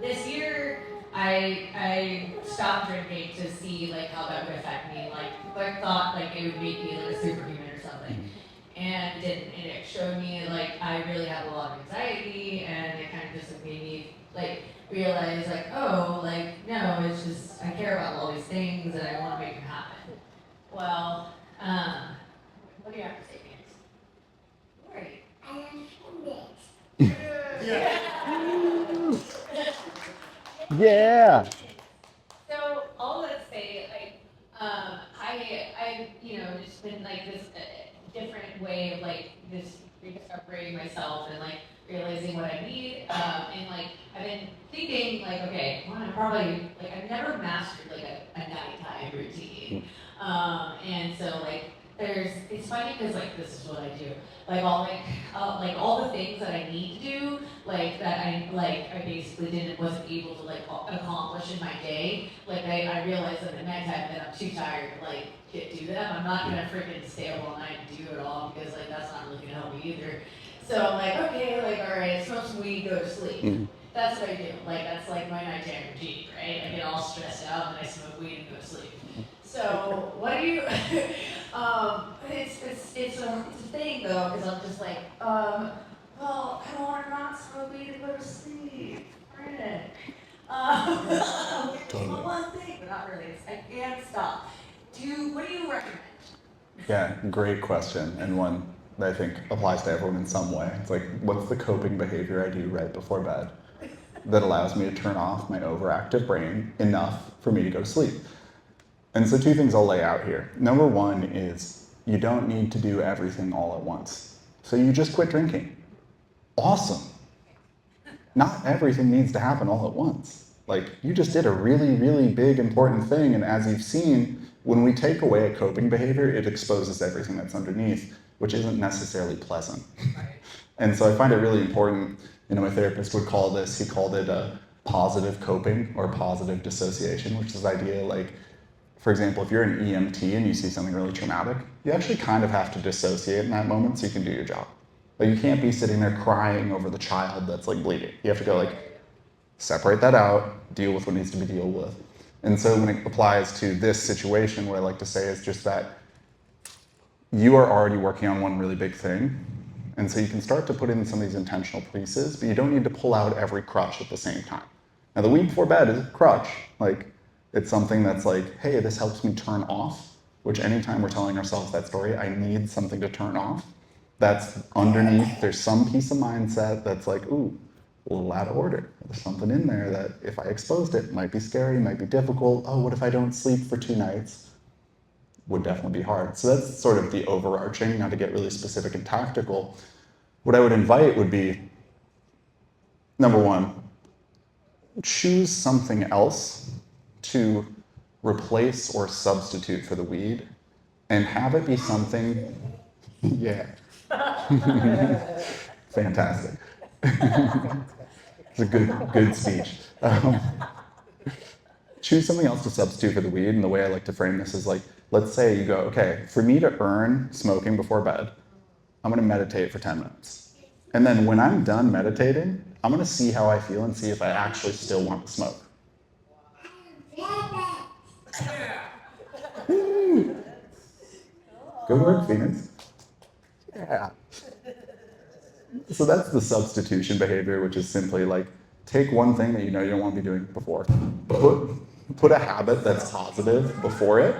Speaker 2: this year I stopped drinking to see like how that would affect me. Like thought like it would make me like a superhuman or something, and didn't. And it showed me like I really have a lot of anxiety, and it kind of just like, made me like realize like no, it's just I care about all these things and I want to make them happen. Well, what do you have to say, Nancy? Right. I am
Speaker 1: Yeah.
Speaker 2: So all that to say, like, I just been like this different way of like just rediscovering myself and like realizing what I need. And like I've been thinking like, okay, well, I'm probably like I've never mastered like a nighttime routine. And so like it's funny because like this is what I do. Like all the things that I need to do, like that I basically wasn't able to like accomplish in my day. Like I realized that at nighttime that I'm too tired to like do them. I'm not gonna freaking stay up all night and do it all because like that's not really gonna help me either. So I'm like, okay, like all right, smoke some weed, go to sleep. Mm-hmm. That's what I do. Like that's like my nighttime routine, right? I get all stressed out and I smoke weed and go to sleep. So what do you? It's a thing though, because I'm just like, well, I don't want to not smoke weed and go to sleep. Right. It's one thing, but not really. I can't stop. What do you recommend?
Speaker 1: Yeah, great question, and one that I think applies to everyone in some way. It's like, what's the coping behavior I do right before bed that allows me to turn off my overactive brain enough for me to go to sleep? And so two things I'll lay out here. Number one is you don't need to do everything all at once. So you just quit drinking. Awesome. Not everything needs to happen all at once. Like you just did a really, really big, important thing. And as you've seen, when we take away a coping behavior, it exposes everything that's underneath, which isn't necessarily pleasant. And so I find it really important, my therapist would call this, he called it a positive coping or positive dissociation, which is the idea like, for example, if you're an EMT and you see something really traumatic, you actually kind of have to dissociate in that moment so you can do your job. Like you can't be sitting there crying over the child that's like bleeding. You have to go like, separate that out, deal with what needs to be dealt with. And so when it applies to this situation, what I like to say is just that you are already working on one really big thing. And so you can start to put in some of these intentional pieces, but you don't need to pull out every crutch at the same time. Now the weed before bed is a crutch. Like it's something that's like, hey, this helps me turn off, which anytime we're telling ourselves that story, I need something to turn off. That's underneath, there's some piece of mindset that's like, ooh, a little out of order. There's something in there that if I exposed it, might be scary, might be difficult. Oh, what if I don't sleep for 2 nights? Would definitely be hard. So that's sort of the overarching, not to get really specific and tactical. What I would invite would be, number one, choose something else to replace or substitute for the weed and have it be something, yeah, fantastic. It's a good speech. Choose something else to substitute for the weed, and the way I like to frame this is like, let's say you go, okay, for me to earn smoking before bed, I'm gonna meditate for 10 minutes. And then when I'm done meditating, I'm gonna see how I feel and see if I actually still want to smoke. Good work, Phoenix. Yeah. So that's the substitution behavior, which is simply like, take one thing that you know you don't want to be doing before, put a habit that's positive before it,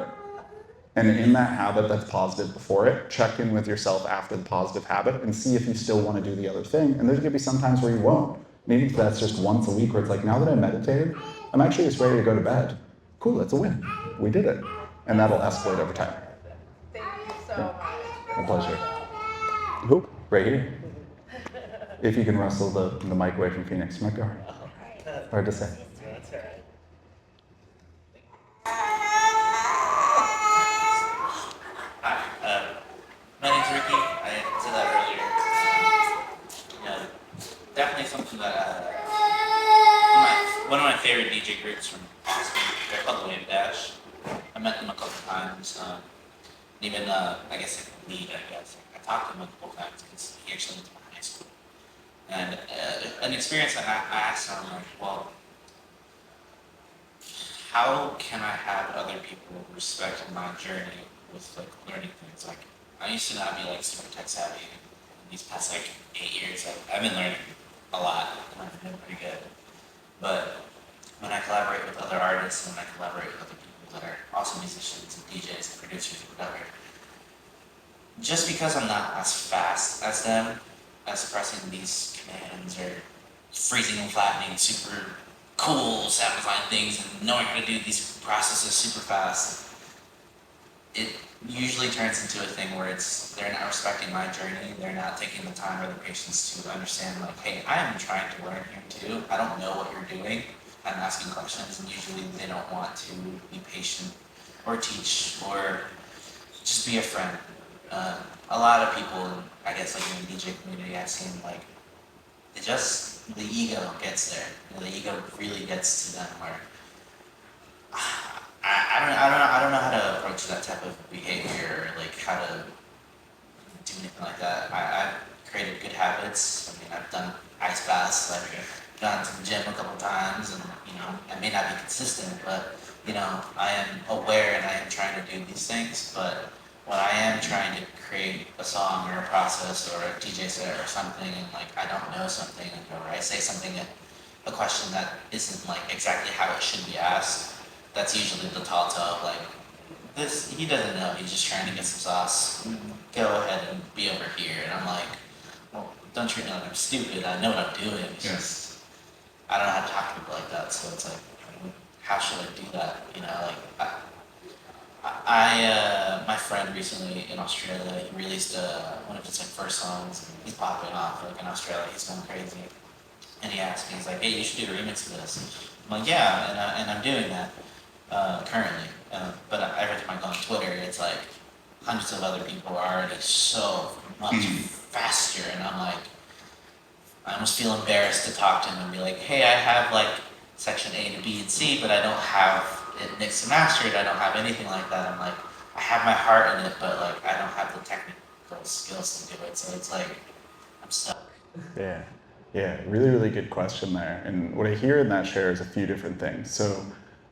Speaker 1: and in that habit that's positive before it, check in with yourself after the positive habit and see if you still want to do the other thing. And there's going to be some times where you won't. Maybe that's just once a week where it's like, now that I meditated, I'm actually just ready to go to bed. Cool, that's a win. We did it. And that'll escalate over time.
Speaker 3: Thank you so much.
Speaker 1: My pleasure. Who? Right here. If you can wrestle the mic away from Phoenix, might be hard to say.
Speaker 3: That's all right.
Speaker 4: Hi, my name's Ricky. I said that earlier. Definitely something that one of my favorite DJ groups from Austin. They're called the Wave Dash. I met them a couple times. Even I guess like lead. I talked to him a couple times because he actually went to my high school. And an experience that I asked him, like, well, how can I have other people respect my journey with like learning things? Like, I used to not be like super tech savvy. In these past like 8 years, I've been learning a lot, and I've been doing pretty good. But when I collaborate with other artists and when I collaborate with other people that are also musicians and DJs and producers and whatever, just because I'm not as fast as them, as pressing these commands or freezing and flattening super cool sound design things and knowing how to do these processes super fast, it usually turns into a thing where they're not respecting my journey, they're not taking the time or the patience to understand like, hey, I am trying to learn here too, I don't know what you're doing, I'm asking questions, and usually they don't want to be patient or teach or just be a friend. A lot of people, I guess like in the DJ community, I've seen like, the ego gets there. The ego really gets to them where I don't know how to approach that type of behavior or like how to do anything like that. I've created good habits. I mean, I've done ice baths. I've gone to the gym a couple times, and I may not be consistent, but I am aware and I am trying to do these things. But when I am trying to create a song or a process or a DJ set or something, and like I don't know something, or I say something, a question that isn't like exactly how it should be asked, that's usually the tall tale of like, he doesn't know, he's just trying to get some sauce. Go ahead and be over here. And I'm like, well, don't treat me like I'm stupid. I know what I'm doing. It's just, I don't know how to talk to people like that. So it's like, how should I do that? My friend recently in Australia, he released one of his like first songs. He's popping off like in Australia. He's going crazy. And he asked me, he's like, hey, you should do a remix of this. I'm like, yeah, and I'm doing that currently. But every time I go on Twitter, it's like hundreds of other people are already so much faster, and I'm like, I almost feel embarrassed to talk to him and be like, hey, I have like section A to B and C, but I don't have it mixed and mastered. I don't have anything like that. I'm like, I have my heart in it, but like I don't have the technical skills to do it. So it's like, I'm stuck.
Speaker 1: Yeah, really good question there. And what I hear in that share is a few different things. So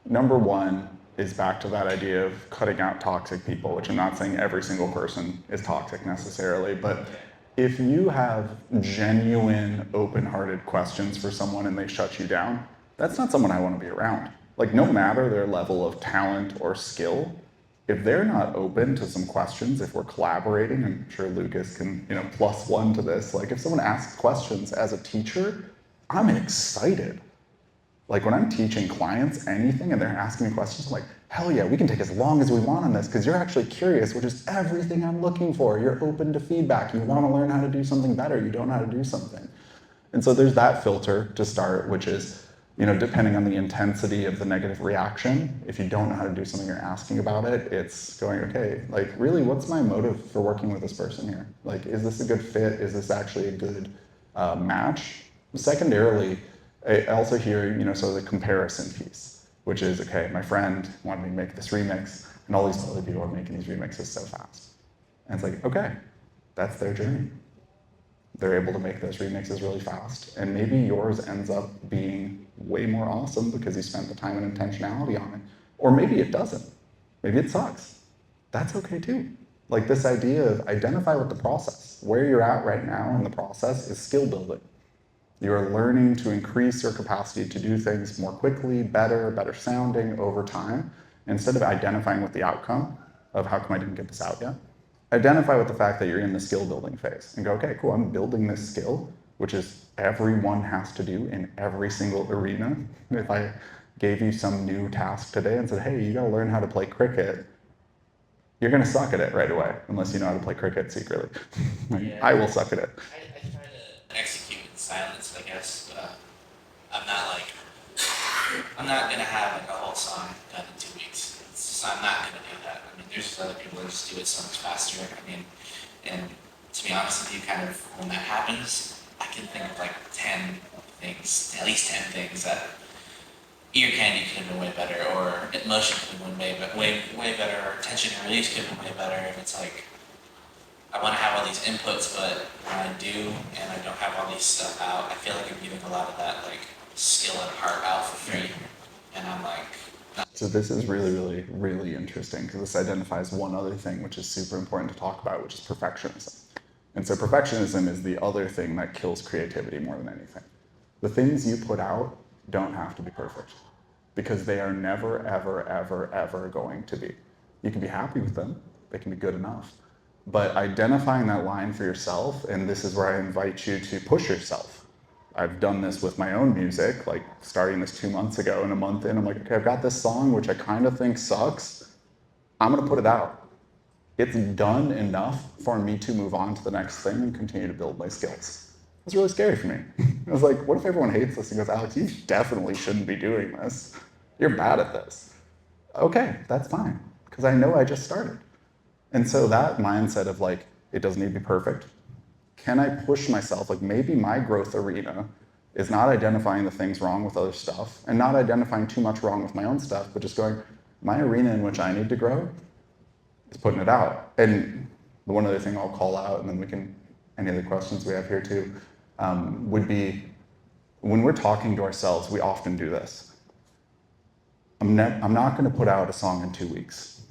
Speaker 1: number one is back to that idea of cutting out toxic people, which I'm not saying every single person is toxic necessarily, but if you have genuine, open-hearted questions for someone and they shut you down, that's not someone I want to be around. Like, no matter their level of talent or skill, if they're not open to some questions, if we're collaborating, I'm sure Lucas can, +1 to this, like if someone asks questions as a teacher, I'm excited. Like when I'm teaching clients anything and they're asking me questions, I'm like, hell yeah, we can take as long as we want on this because you're actually curious, which is everything I'm looking for. You're open to feedback. You want to learn how to do something better. You don't know how to do something. And so there's that filter to start, which is, depending on the intensity of the negative reaction, if you don't know how to do something, you're asking about it, it's going, okay, like really, what's my motive for working with this person here? Like, is this a good fit? Is this actually a good match? Secondarily, I also hear, sort of the comparison piece, which is, okay, my friend wanted me to make this remix, and all these other people are making these remixes so fast. And it's like, okay, that's their journey. They're able to make those remixes really fast. And maybe yours ends up being way more awesome because you spent the time and intentionality on it. Or maybe it doesn't. Maybe it sucks. That's okay too. Like this idea of identify with the process. Where you're at right now in the process is skill building. You're learning to increase your capacity to do things more quickly, better sounding over time, instead of identifying with the outcome of how come I didn't get this out yet. Identify with the fact that you're in the skill building phase and go, okay, cool, I'm building this skill, which is everyone has to do in every single arena. If I gave you some new task today and said, hey, you gotta learn how to play cricket, you're gonna suck at it right away, unless you know how to play cricket secretly.
Speaker 4: Yeah.
Speaker 1: I will suck at it.
Speaker 4: I try to execute in silence, I guess, but I'm not gonna have like a whole song done in 2 weeks. I'm not gonna do that. I mean, there's other people that just do it so much faster. I mean, and to be honest with you, kind of when that happens, I can think of like 10 things, at least 10 things that ear candy could have been way better, or motion could have been way better, or tension and release could have been way better. And it's like, I want to have all these inputs, but when I do and I don't have all these stuff out, I feel like I'm giving a lot of that like skill and heart out for free. And I'm like,
Speaker 1: so this is really, really interesting because this identifies one other thing which is super important to talk about, which is perfectionism. And so perfectionism is the other thing that kills creativity more than anything. The things you put out don't have to be perfect because they are never, ever going to be. You can be happy with them. They can be good enough. But identifying that line for yourself, and this is where I invite you to push yourself. I've done this with my own music, like starting this 2 months ago, and a month in, I'm like, okay, I've got this song, which I kind of think sucks. I'm gonna put it out. It's done enough for me to move on to the next thing and continue to build my skills. It was really scary for me. I was like, what if everyone hates this and goes, Alex, you definitely shouldn't be doing this. You're bad at this. Okay, that's fine, because I know I just started. And so that mindset of like, it doesn't need to be perfect. Can I push myself? Like maybe my growth arena is not identifying the things wrong with other stuff and not identifying too much wrong with my own stuff, but just going, my arena in which I need to grow is putting it out. And the one other thing I'll call out, and then we can, any other questions we have here too, would be when we're talking to ourselves, we often do this. I'm not going to put out a song in 2 weeks.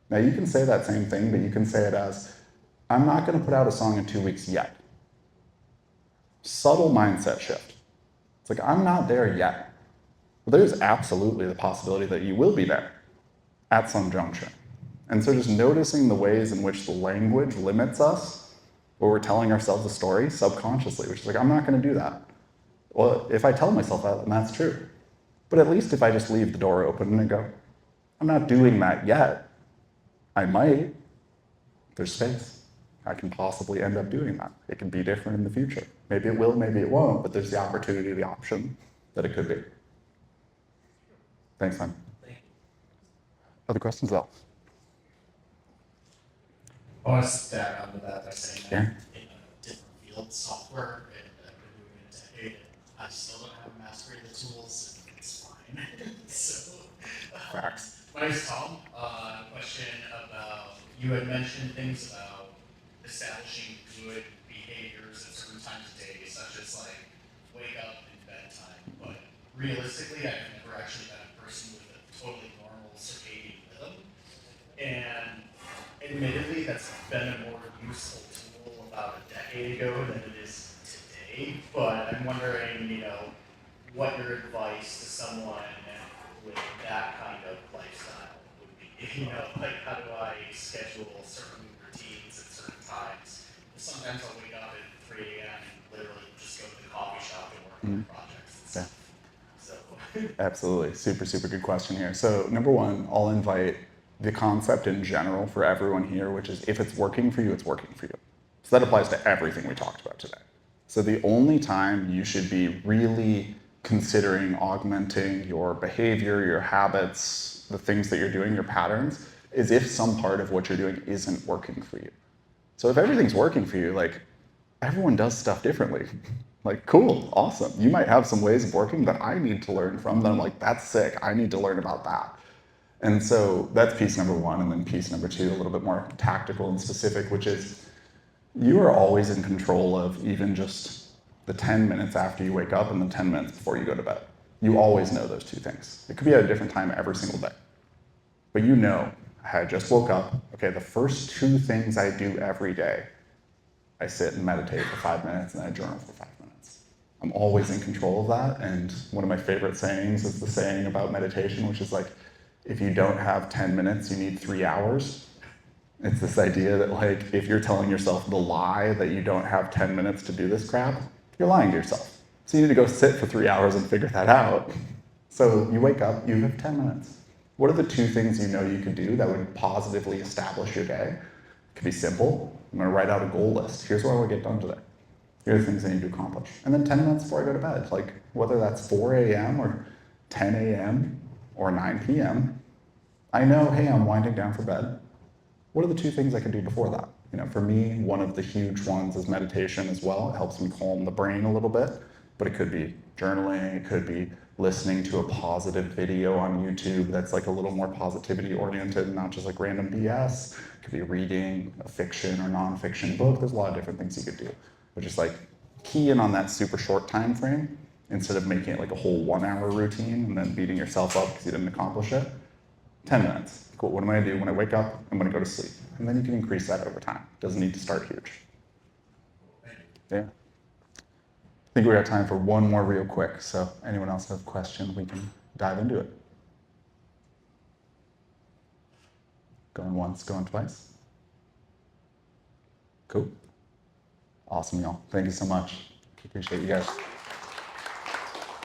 Speaker 1: Now you can say that same thing, but you can say it as, I'm not going to put out a song in 2 weeks yet. Subtle mindset shift. It's like, I'm not there yet. But there's absolutely the possibility that you will be there at some juncture. And so just noticing the ways in which the language limits us, where we're telling ourselves a story subconsciously, which is like, I'm not going to do that. Well, if I tell myself that, then that's true. But at least if I just leave the door open and go, I'm not doing that yet, I might, there's space. I can possibly end up doing that. It can be different in the future. Maybe it will, maybe it won't, but there's the opportunity, the option that it could be. Thanks, man. Other questions, though?
Speaker 5: I want to start on with that by saying that
Speaker 1: Yeah.
Speaker 5: in a different field, software, and I've been doing it a decade, I still don't have mastery of the tools, and it's fine. So,
Speaker 1: Facts.
Speaker 5: my name is Tom. Question about, you had mentioned things about establishing good behaviors at certain times of day, such as like wake up and bedtime. But realistically, I've never actually been a person with a totally normal circadian rhythm. And admittedly, that's been a more useful tool about a decade ago than it is today. But I'm wondering, what your advice to someone with that kind of lifestyle would be. Like how do I schedule certain routines at certain times? Sometimes I'll wake up at 3 a.m. and literally just go to the coffee shop and
Speaker 1: absolutely. Super good question here. So number one, I'll invite the concept in general for everyone here, which is if it's working for you, it's working for you. So that applies to everything we talked about today. So the only time you should be really considering augmenting your behavior, your habits, the things that you're doing, your patterns, is if some part of what you're doing isn't working for you. So if everything's working for you, like everyone does stuff differently. Like, cool, awesome. You might have some ways of working that I need to learn from that I'm like, that's sick. I need to learn about that. And so that's piece number one. And then piece number two, a little bit more tactical and specific, which is you are always in control of even just the 10 minutes after you wake up and the 10 minutes before you go to bed. You always know those two things. It could be at a different time every single day. But you know, I just woke up. Okay, the first two things I do every day, I sit and meditate for 5 minutes and I journal for 5 minutes. I'm always in control of that. And one of my favorite sayings is the saying about meditation, which is like, if you don't have 10 minutes, you need 3 hours. It's this idea that like, if you're telling yourself the lie that you don't have 10 minutes to do this crap, you're lying to yourself. So you need to go sit for 3 hours and figure that out. So you wake up, you have 10 minutes. What are the two things you know you could do that would positively establish your day? It could be simple. I'm gonna write out a goal list. Here's what I want to get done today. Here are the things I need to accomplish. And then 10 minutes before I go to bed, like whether that's 4 a.m. or 10 a.m. or 9 p.m., I know, hey, I'm winding down for bed. What are the two things I can do before that? You know, for me, one of the huge ones is meditation as well. It helps me calm the brain a little bit, but it could be journaling, it could be listening to a positive video on YouTube that's like a little more positivity oriented, not just like random BS. It could be reading a fiction or nonfiction book. There's a lot of different things you could do. But just like key in on that super short time frame instead of making it like a whole 1 hour routine and then beating yourself up because you didn't accomplish it. 10 minutes. Cool. What am I gonna do when I wake up? I'm gonna go to sleep. And then you can increase that over time. Doesn't need to start huge. Yeah. I think we got time for one more real quick. So anyone else have a question, we can dive into it. Going once, going twice. Cool. Awesome, y'all. Thank you so much. Appreciate you guys.